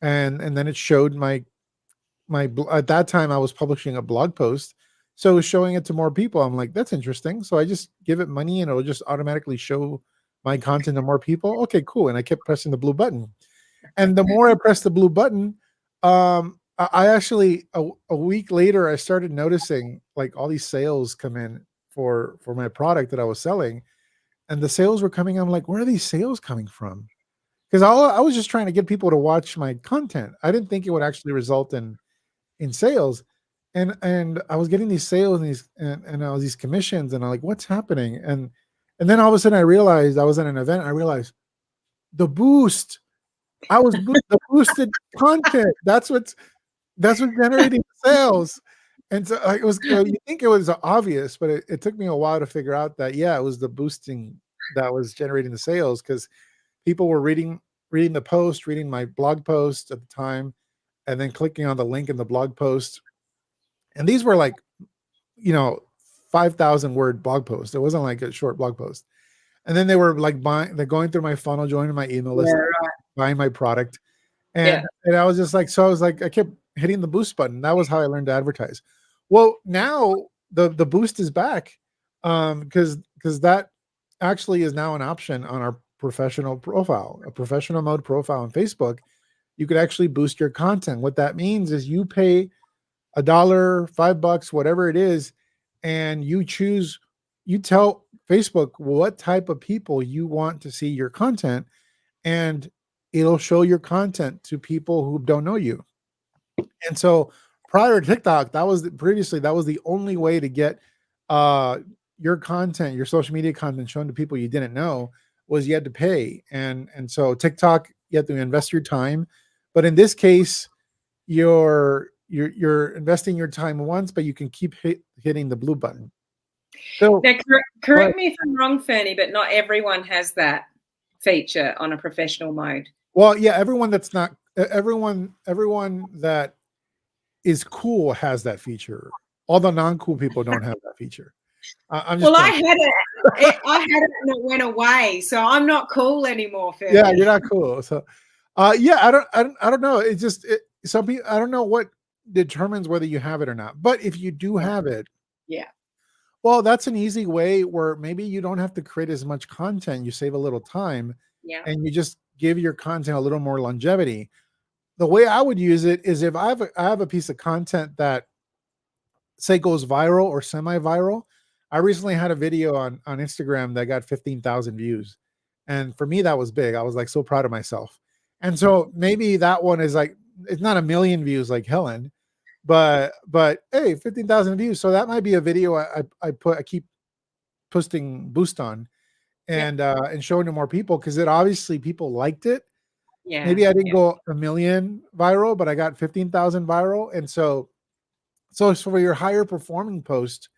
and then it showed at that time I was publishing a blog post, so it was showing it to more people. I'm like, that's interesting. So I just give it money and it'll just automatically show my content to more people. Okay, cool. And I kept pressing the blue button. And the more I pressed the blue button, I actually a week later I started noticing like all these sales come in for my product that I was selling, and the sales were coming. I'm like, where are these sales coming from? Because I was just trying to get people to watch my content. I didn't think it would actually result in sales. And I was getting these sales and and all these commissions, and I'm like, what's happening? And then all of a sudden I realized I was at an event. I realized the boost. The boosted content. That's what's generating sales. And so it was, you think it was obvious, but it took me a while to figure out that, yeah, it was the boosting that was generating the sales, because people were reading the post, reading my blog post at the time, and then clicking on the link in the blog post. And these were like, you know, 5,000 word blog posts. It wasn't like a short blog post. And then they were like they're going through my funnel, joining my email Yeah. list, Right. buying my product. Yeah. And I was just like, so I was like, I kept hitting the boost button. That was how I learned to advertise. Well, now the boost is back. Because that actually is now an option on our professional profile, a professional mode profile on Facebook. You could actually boost your content. What that means is you pay $1, $5, whatever it is, and you tell Facebook what type of people you want to see your content, and it'll show your content to people who don't know you. And so prior to TikTok, that was the only way to get uh your content, your social media content shown to people you didn't know, was you had to pay. And so TikTok, you have to invest your time. But in this case, you're investing your time once, but you can keep hitting the blue button. So, Now, but correct me if I'm wrong, Ferny, but not everyone has that feature on a professional mode. well, yeah, everyone that's not everyone that is cool has that feature. All the non-cool people don't have that feature. I'm just Well, I playing. had it. I had it and it went away, so I'm not cool anymore, Yeah, you're Ferny. not cool. So, yeah, I don't know. It's just some people. I don't know what determines whether you have it or not. But if you do Yeah. have it, Yeah. well, that's an easy way where maybe you don't have to create as much content. You save a little time, Yeah. and you just give your content a little more longevity. The way I would use it is if I have a piece of content that, say, goes viral or semi-viral. I recently had a video on Instagram that got 15,000 views, and for me that was big. I was like so proud of myself. And so maybe that one is like, it's not a million views like Helen, but hey, 15,000 views. So that might be a video I keep posting boost on, Yeah. and showing to more people, because it obviously people liked it. Yeah. Maybe I didn't Yeah. go a million viral, but I got 15,000 viral. And so it's for your higher performing post,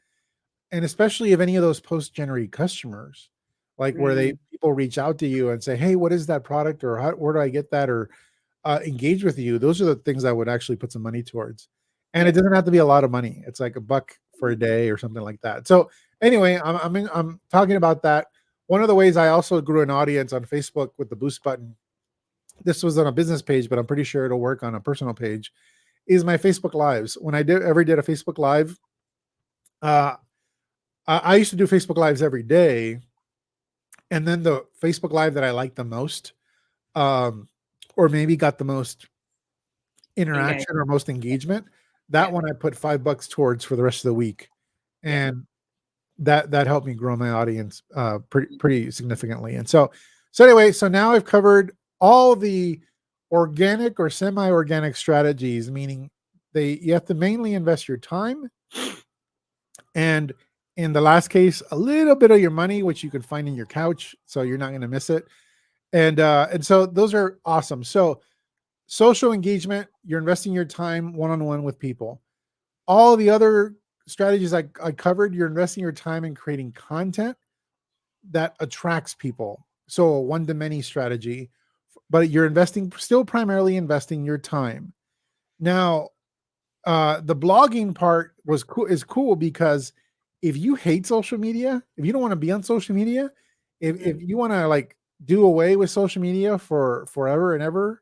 and especially if any of those posts generate customers, like where Mm. people reach out to you and say, hey, what is that product, or where do I get that, or engage with you. Those are the things I would actually put some money towards. and it doesn't have to be a lot of money. It's like $1 for a day or something like that. So anyway, I'm talking about that. One of the ways I also grew an audience on Facebook with the boost button, this was on a business page, but I'm pretty sure it'll work on a personal page, is my Facebook lives. When I did a Facebook live, I used to do Facebook lives every day. And then the Facebook live that I liked the most, or maybe got the most interaction or most engagement, that one I put $5 towards for the rest of the week. And that helped me grow my audience pretty significantly. And so anyway, so now I've covered all the organic or semi-organic strategies, meaning you have to mainly invest your time, and in the last case, a little bit of your money, which you can find in your couch, so you're not going to miss it. And so those are awesome. So social engagement, you're investing your time one-on-one with people. All the other strategies I covered, you're investing your time in creating content that attracts people. So a one-to-many strategy, but you're still primarily investing your time. Now, the blogging part is cool because if you hate social media, if you don't want to be on social media, if you want to like do away with social media for forever and ever,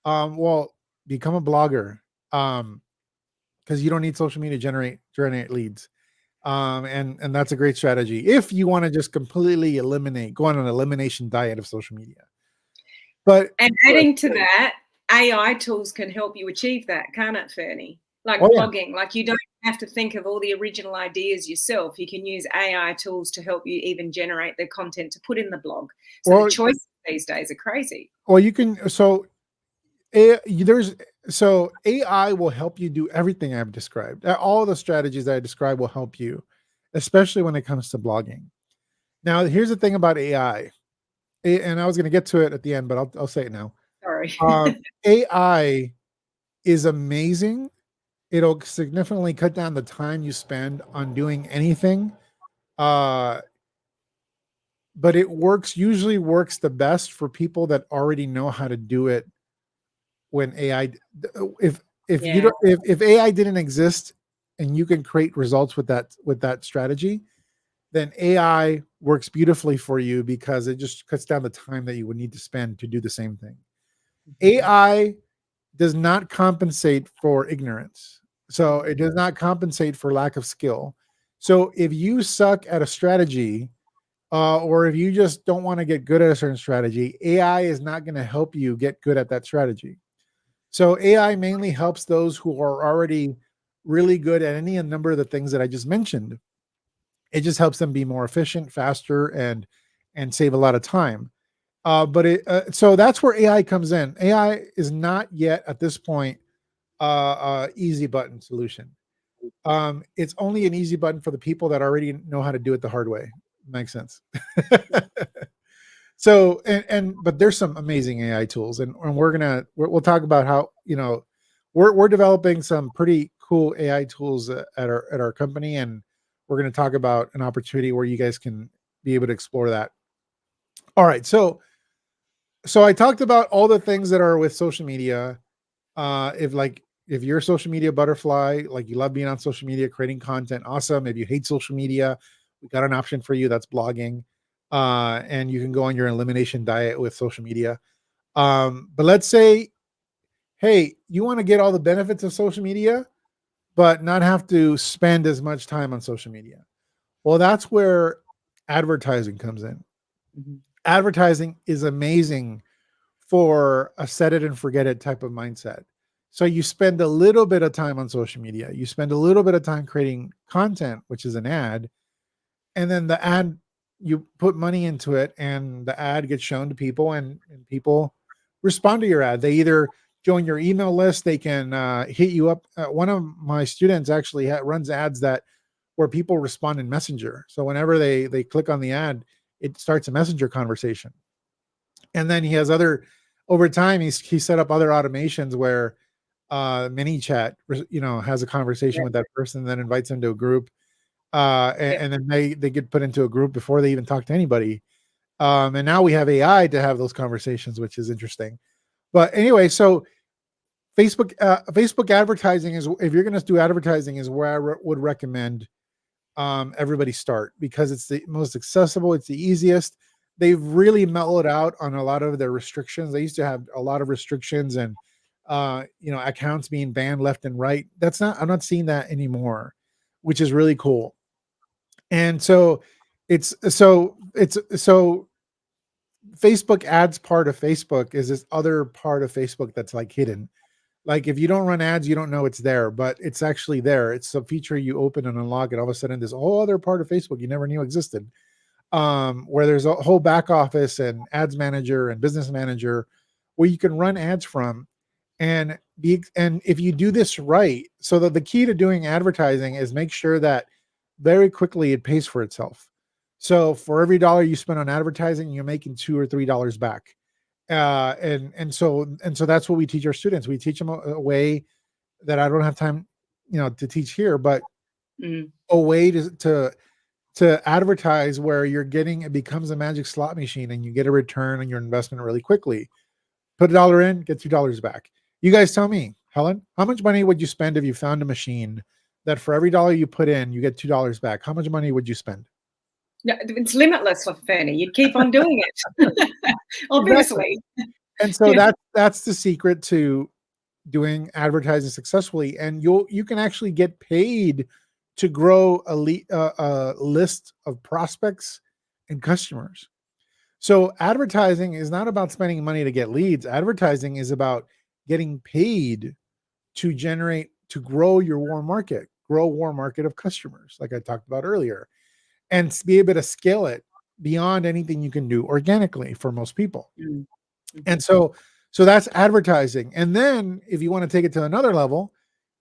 well, become a blogger. Because you don't need social media to generate leads. And that's a great strategy if you want to just completely go on an elimination diet of social media. But adding to that, AI tools can help you achieve that, can't it, Ferny? Like blogging, like you don't have to think of all the original ideas yourself. You can use AI tools to help you even generate the content to put in the blog. So the choices these days are crazy. Well, you can, so AI will help you do everything I've described. All the strategies that I described will help you, especially when it comes to blogging. Now, here's the thing about AI, and I was going to get to it at the end, but I'll say it now. Sorry. AI is amazing. It'll significantly cut down the time you spend on doing anything. But it usually works the best for people that already know how to do it. When AI, if AI didn't exist and you can create results with that strategy, then AI works beautifully for you because it just cuts down the time that you would need to spend to do the same thing. AI does not compensate for ignorance. So it does not compensate for lack of skill. So if you suck at a strategy, or if you just don't want to get good at a certain strategy, AI is not going to help you get good at that strategy. So AI mainly helps those who are already really good at any number of the things that I just mentioned. It just helps them be more efficient, faster, and save a lot of time. So that's where AI comes in. AI is not yet at this point easy button solution. It's only an easy button for the people that already know how to do it the hard way. Makes sense. So, but there's some amazing AI tools, and we'll talk about how, we're developing some pretty cool AI tools at our company, and we're going to talk about an opportunity where you guys can be able to explore that. All right. So I talked about all the things that are with social media. If you're a social media butterfly, like you love being on social media, creating content, awesome. If you hate social media, we got an option for you. That's blogging. And you can go on your elimination diet with social media. But let's say, hey, you want to get all the benefits of social media, but not have to spend as much time on social media. Well, that's where advertising comes in. Mm-hmm. Advertising is amazing for a set it and forget it type of mindset. So you spend a little bit of time on social media. You spend a little bit of time creating content, which is an ad. And then the ad, you put money into it and the ad gets shown to people, and people respond to your ad. They either join your email list, they can hit you up. One of my students actually runs ads where people respond in Messenger. So whenever they click on the ad, it starts a Messenger conversation. And then he has over time, he set up other automations where ManyChat, has a conversation with that person, then invites them to a group. And then they get put into a group before they even talk to anybody. And now we have AI to have those conversations, which is interesting. But anyway, so Facebook advertising is, if you're going to do advertising, is where I would recommend everybody start, because it's the most accessible, it's the easiest. They've really mellowed out on a lot of their restrictions. They used to have a lot of restrictions and accounts being banned left and right. I'm not seeing that anymore, which is really cool. And so so Facebook ads part of Facebook is this other part of Facebook that's like hidden. Like if you don't run ads, you don't know it's there, but it's actually there. It's a feature you open and unlock, and all of a sudden this whole other part of Facebook you never knew existed, where there's a whole back office and ads manager and business manager where you can run ads from. And if you do this right, so that the key to doing advertising is make sure that very quickly it pays for itself. So for every dollar you spend on advertising, you're making $2 or $3 back. And so that's what we teach our students. We teach them a way that I don't have time, to teach here, but a way to advertise where it becomes a magic slot machine and you get a return on your investment really quickly. Put $1 in, get $2 back. You guys tell me, Helen, how much money would you spend if you found a machine that for every dollar you put in, you get $2 back? How much money would you spend? No, it's limitless for Ferny. You'd keep on doing it, obviously. Exactly. And so that's the secret to doing advertising successfully. And you can actually get paid to grow a list of prospects and customers. So advertising is not about spending money to get leads. Advertising is about getting paid to grow your warm market, grow a warm market of customers, like I talked about earlier, and be able to scale it beyond anything you can do organically for most people. Mm-hmm. And so that's advertising. And then if you want to take it to another level,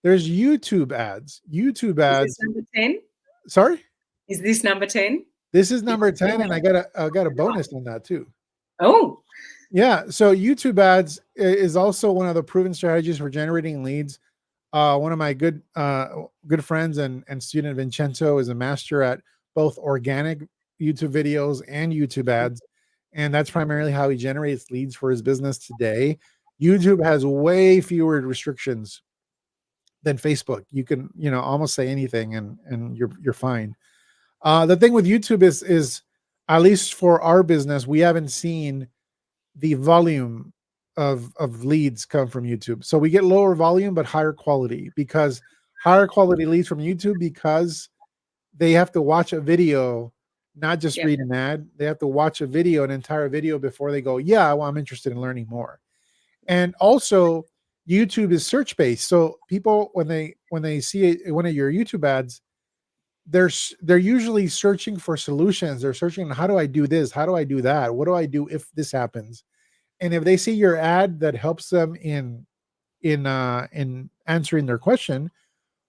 there's YouTube ads. YouTube ads. Is this number 10? Sorry? Is this number 10? This is number 10, and I got a bonus on that too. Oh. Yeah. So YouTube ads is also one of the proven strategies for generating leads. One of my good friends and student Vincenzo is a master at both organic YouTube videos and YouTube ads. And that's primarily how he generates leads for his business today. YouTube has way fewer restrictions than Facebook. You can, almost say anything and you're fine. The thing with YouTube is at least for our business, we haven't seen the volume of leads come from YouTube. So we get lower volume, but higher quality, because higher quality leads from YouTube, because they have to watch a video, not just read an ad. They have to watch an entire video before they go, yeah, well, I'm interested in learning more. And also YouTube is search based. So people, when they see one of your YouTube ads, they're usually searching for solutions. They're searching, how do I do this? How do I do that? What do I do if this happens? And if they see your ad that helps them in answering their question,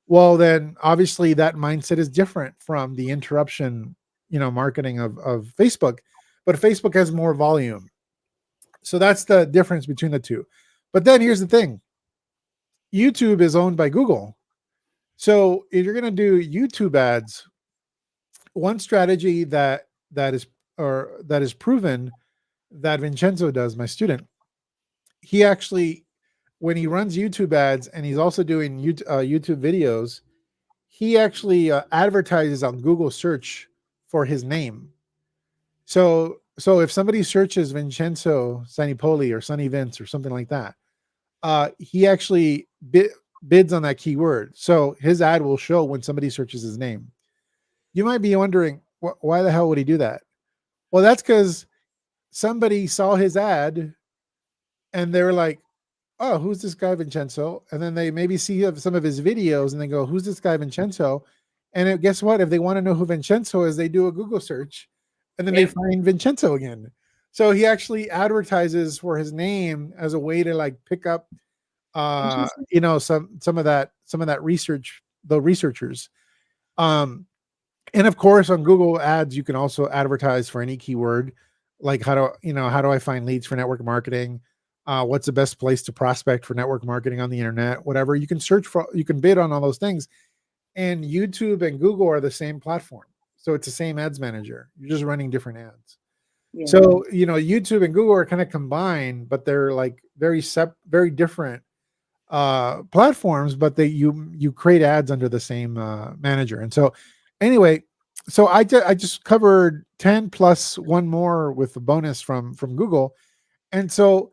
well, then obviously that mindset is different from the interruption, marketing of Facebook. But Facebook has more volume. So that's the difference between the two. But then here's the thing. YouTube is owned by Google. So if you're going to do YouTube ads, one strategy that is proven that Vincenzo does, my student, he actually, when he runs YouTube ads and he's also doing YouTube videos, he actually advertises on Google search for his name. So if somebody searches Vincenzo Sanipoli or Sunny Vince or something like that, he actually bids on that keyword. So his ad will show when somebody searches his name. You might be wondering, why the hell would he do that? Well, that's because somebody saw his ad and they were like, oh, who's this guy Vincenzo? And then they maybe see some of his videos and they go, who's this guy Vincenzo? And guess what? If they want to know who Vincenzo is, they do a Google search and then they find Vincenzo again. So he actually advertises for his name as a way to like pick up, some of that research, the researchers. And of course on Google ads, you can also advertise for any keyword, like how do I find leads for network marketing? What's the best place to prospect for network marketing on the internet? Whatever you can search for, you can bid on all those things. And YouTube and Google are the same platform. So it's the same ads manager. You're just running different ads. Yeah. So, YouTube and Google are kind of combined, but they're like very different platforms, but you create ads under the same manager. And so anyway, so I just covered 10 plus one more with the bonus from Google. And so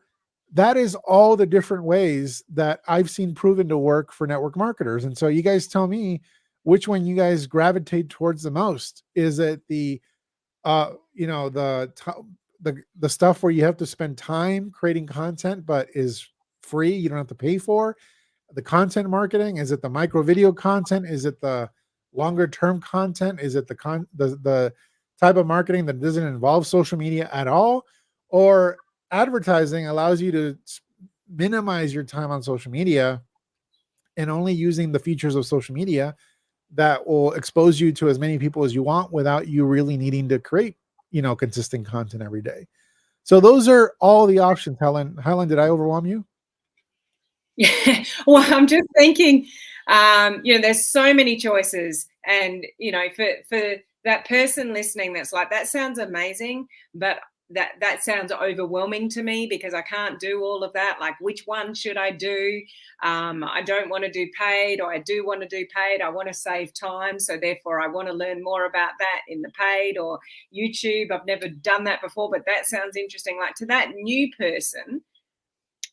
that is all the different ways that I've seen proven to work for network marketers. And so you guys tell me which one you guys gravitate towards the most. Is it the you know, the stuff where you have to spend time creating content but is free, you don't have to pay for? The content marketing? Is it the micro video content? Is it the longer term content? Is it the type of marketing that doesn't involve social media at all? Or advertising allows you to minimize your time on social media and only using the features of social media that will expose you to as many people as you want without you really needing to create, you know, consistent content every day. So those are all the options. Helen, did I overwhelm you? Yeah. Well, I'm just thinking, you know, there's so many choices, and you know, for that person listening, that's like, that sounds amazing, but that sounds overwhelming to me because I can't do all of that. Like, which one should I do? I don't want to do paid, or I do want to do paid. I want to save time, so therefore I want to learn more about that in the paid or YouTube. I've never done that before, but that sounds interesting. Like, to that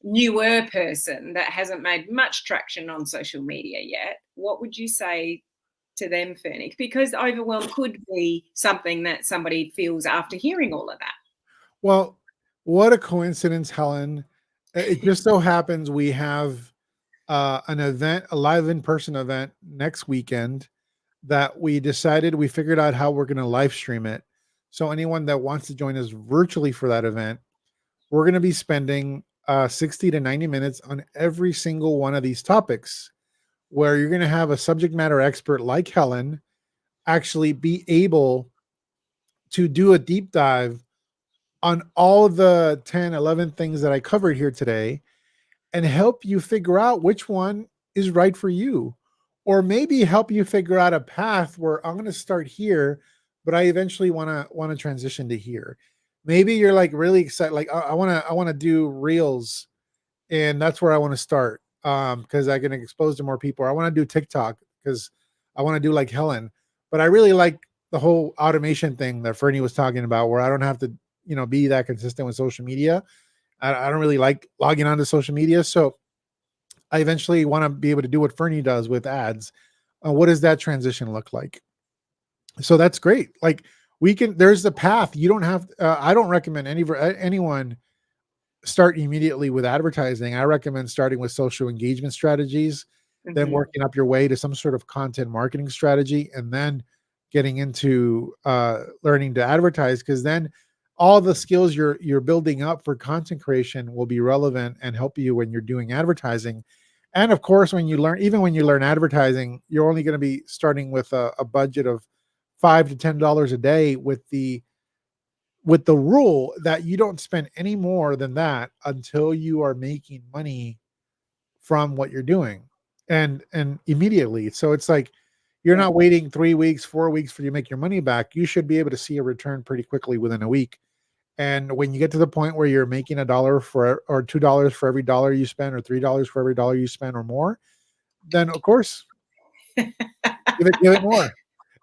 newer person that hasn't made much traction on social media yet, what would you say to them, Ferny? Because overwhelm could be something that somebody feels after hearing all of Well, what a coincidence, Helen. It just so happens we have an event, a live in person event next weekend that we figured out how we're going to live stream it. So anyone that wants to join us virtually for that event, we're going to be spending 60 to 90 minutes on every single one of these topics, where you're going to have a subject matter expert like Helen actually be able to do a deep dive on all the 10, 11 things that I covered here today and help you figure out which one is right for you. Or maybe help you figure out a path where I'm going to start here, but I eventually want to transition to here. Maybe you're like really excited, like I want to do reels, and that's where I want to start because I can expose to more people. Or I want to do TikTok because I want to do like Helen. But I really like the whole automation thing that Fernie was talking about, where I don't have to, you know, be that consistent with social media. I don't really like logging onto social media, so I eventually want to be able to do what Fernie does with ads. What does that transition look like? So that's great. Like, we can. There's the path. You don't have. I don't recommend anyone start immediately with advertising. I recommend starting with social engagement strategies, that. then Hmm. working up your way to some sort of content marketing strategy, and then getting into learning to advertise. Because then all the skills you're building up for content creation will be relevant and help you when you're doing advertising. And of course, even when you learn advertising, you're only going to be starting with a budget of $5 to $10 a day, with the rule that you don't spend any more than that until you are making money from what you're doing, and immediately. So it's like you're Yeah. not waiting 3 weeks, 4 weeks for you to make your money back. You should be able to see a return pretty quickly within a week. And when you get to the point where you're making a dollar for or $2 for every dollar you spend, or $3 for every dollar you spend or more, then of course give it more.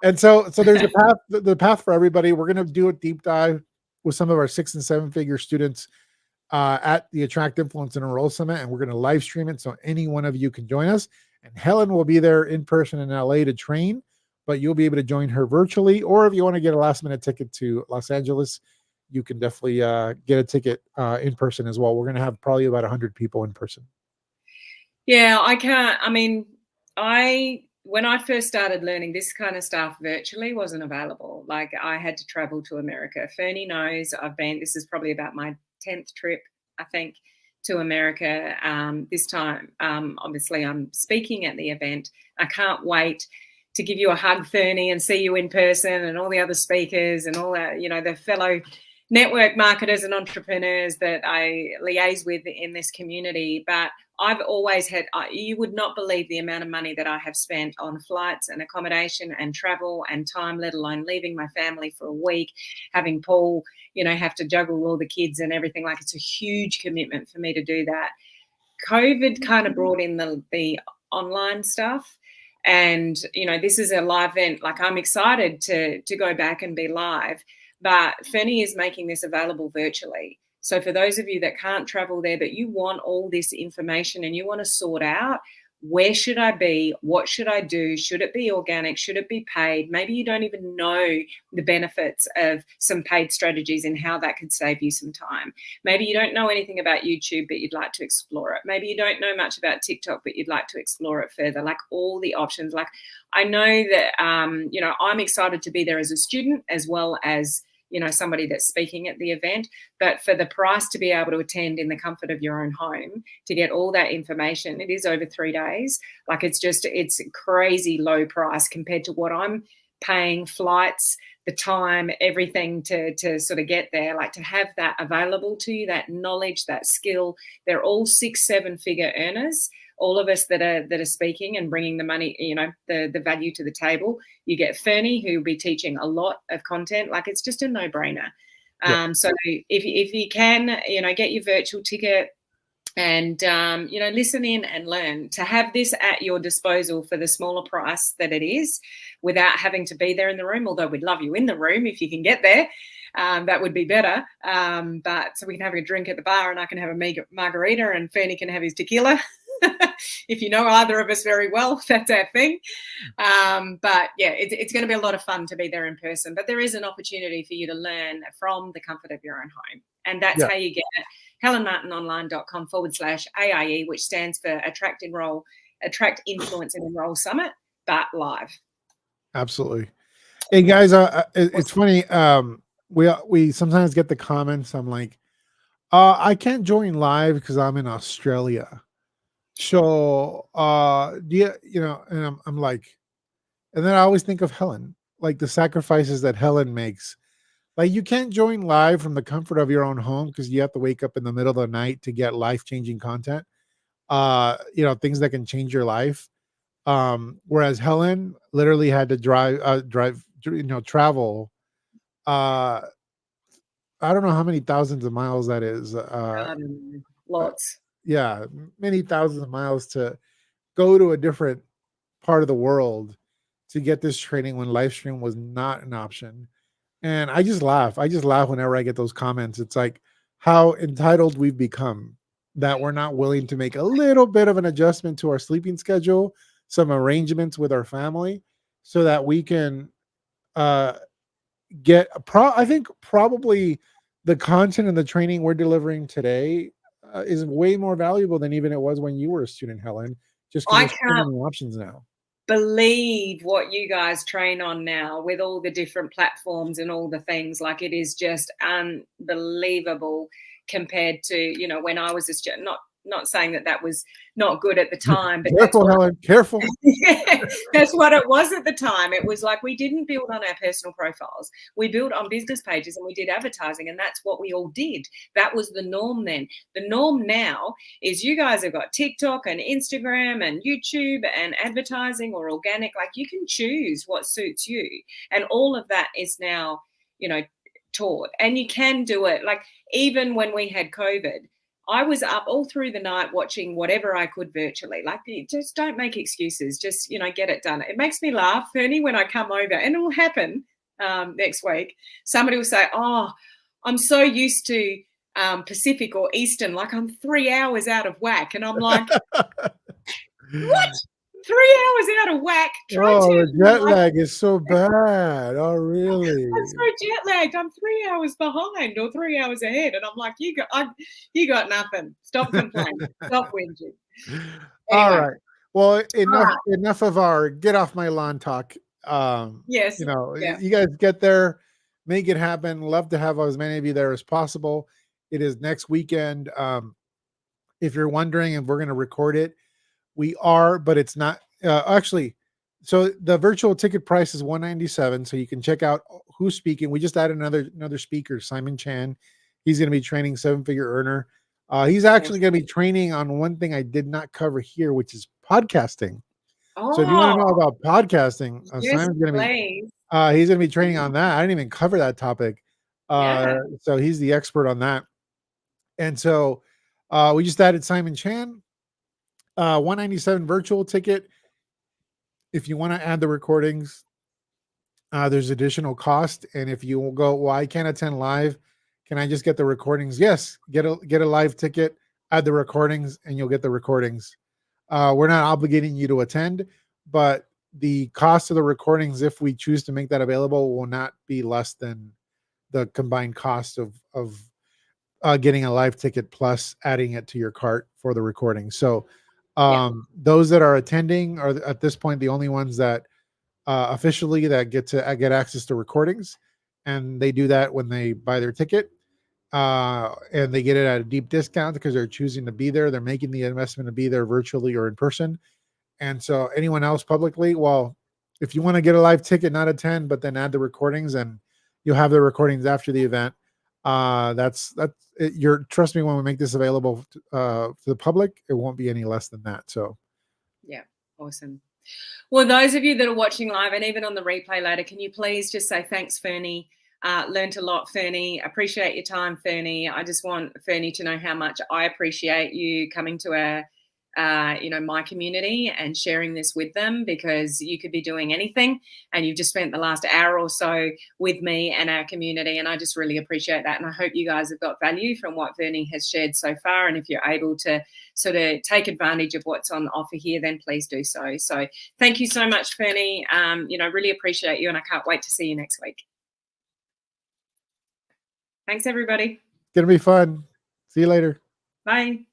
And so there's a path, the path for everybody. We're going to do a deep dive with some of our 6 and 7 figure students at the Attract, Influence, and Enroll Summit, and we're going to live stream it so any one of you can join us. And Helen will be there in person in LA to train, but you'll be able to join her virtually. Or if you want to get a last minute ticket to Los Angeles, you can definitely get a ticket in person as well. We're going to have probably about 100 people in person. Yeah, I can't. I mean, I when I first started learning this kind of stuff virtually wasn't available. Like, I had to travel to America. Fernie knows I've been. This is probably about my 10th trip, I think, to America. This time, obviously, I'm speaking at the event. I can't wait to give you a hug, Fernie, and see you in person, and all the other speakers and all that. You know, the fellow network marketers and entrepreneurs that I liaise with in this community. But I've always had, you would not believe the amount of money that I have spent on flights and accommodation and travel and time, let alone leaving my family for a week, having Paul, you know, have to juggle all the kids and everything. Like, it's a huge commitment for me to do that. COVID kind of brought in the online stuff. And, this is a live event. Like, I'm excited to go back and be live, but Ferny is making this available virtually. So for those of you that can't travel there, but you want all this information and you want to sort out, where should I be? What should I do? Should it be organic? Should it be paid? Maybe you don't even know the benefits of some paid strategies and how that could save you some time. Maybe you don't know anything about YouTube, but you'd like to explore it. Maybe you don't know much about TikTok, but you'd like to explore it further. Like, all the options. Like, I know that, I'm excited to be there as a student as well as, somebody that's speaking at the event. But for the price to be able to attend in the comfort of your own home, to get all that information, it is over 3 days. Like, it's crazy low price compared to what I'm paying, flights, the time, everything to sort of get there. Like, to have that available to you, that knowledge, that skill. They're all 6-7 figure earners. All of us that are speaking and bringing the money, the value to the table. You get Ferny, who will be teaching a lot of content. Like, it's just a no-brainer. Yeah. So if you can, get your virtual ticket and, listen in and learn. To have this at your disposal for the smaller price that it is, without having to be there in the room, although we'd love you in the room if you can get there. That would be better. But so we can have a drink at the bar and I can have a margarita and Ferny can have his tequila. If you know either of us very well, that's our thing. But yeah, it's going to be a lot of fun to be there in person. But there is an opportunity for you to learn from the comfort of your own home. And that's how you get it. HelenMartinOnline.com/AIE, which stands for Attract, Influence and Enroll Summit, but live. Absolutely. Hey guys, it's funny. We sometimes get the comments. I'm like, I can't join live because I'm in Australia. So, do you, and I'm like, and then I always think of Helen, like the sacrifices that Helen makes. Like, you can't join live from the comfort of your own home because you have to wake up in the middle of the night to get life-changing content. Things that can change your life. Whereas Helen literally had to travel. I don't know how many thousands of miles that is. Lots. Yeah, many thousands of miles to go to a different part of the world to get this training when live stream was not an option. And I just laugh. I just laugh whenever I get those comments. It's like how entitled we've become that we're not willing to make a little bit of an adjustment to our sleeping schedule, some arrangements with our family so that we can get I think probably the content and the training we're delivering today is way more valuable than even it was when you were a student, Helen, just because there's so many options now. Believe what you guys train on now with all the different platforms and all the things. Like, it is just unbelievable compared to, when I was a student. Not saying that was not good at the time, but careful, Helen, careful. Yeah, that's what it was at the time. It was like, we didn't build on our personal profiles. We built on business pages and we did advertising, and that's what we all did. That was the norm then. The norm now is you guys have got TikTok and Instagram and YouTube and advertising or organic. Like, you can choose what suits you. And all of that is now, taught. And you can do it. Like, even when we had COVID, I was up all through the night watching whatever I could virtually. Like, just don't make excuses. Just, get it done. It makes me laugh, Ferny, when I come over, and it will happen next week. Somebody will say, oh, I'm so used to Pacific or Eastern, like I'm 3 hours out of whack. And I'm like, what? 3 hours out of whack? The jet lag is so bad. Oh, really? I'm so jet lagged. I'm 3 hours behind or 3 hours ahead. And I'm like, you got nothing. Stop complaining. Stop whinging. Anyway. All right. Well, enough of our get off my lawn talk. Yes. You guys get there, make it happen. Love to have as many of you there as possible. It is next weekend. If you're wondering if we're going to record it, we are, but it's not actually. So the virtual ticket price is $197. So you can check out who's speaking. We just added another speaker, Simon Chan. He's going to be training 7-figure earner. He's actually going to be training on one thing I did not cover here, which is podcasting. Oh, so if you want to know about podcasting, yes, Simon's going to be he's going to be training on that. I didn't even cover that topic. So he's the expert on that. And so we just added Simon Chan. $197 virtual ticket. If you want to add the recordings, there's additional cost. And if you go, well, I can't attend live, can I just get the recordings? Yes, get a live ticket, add the recordings, and you'll get the recordings. We're not obligating you to attend, but the cost of the recordings, if we choose to make that available, will not be less than the combined cost of getting a live ticket plus adding it to your cart for the recording. So those that are attending are at this point the only ones that officially that get access to recordings, and they do that when they buy their ticket, and they get it at a deep discount because they're choosing to be there. They're making the investment to be there virtually or in person. And so anyone else publicly, well, if you want to get a live ticket, not attend, but then add the recordings, and you'll have the recordings after the event. That's it. Trust me, when we make this available to the public, it won't be any less than that. So yeah, awesome. Well, those of you that are watching live and even on the replay later, can you please just say thanks, Ferny? Learned a lot, Ferny. Appreciate your time, Ferny. I just want Ferny to know how much I appreciate you coming to our my community and sharing this with them, because you could be doing anything and you've just spent the last hour or so with me and our community, and I just really appreciate that. And I hope you guys have got value from what Ferny has shared so far, and if you're able to sort of take advantage of what's on offer here, then please do so. So thank you so much, Ferny. Really appreciate you, and I can't wait to see you next week. Thanks, everybody. It's gonna be fun. See you later. Bye.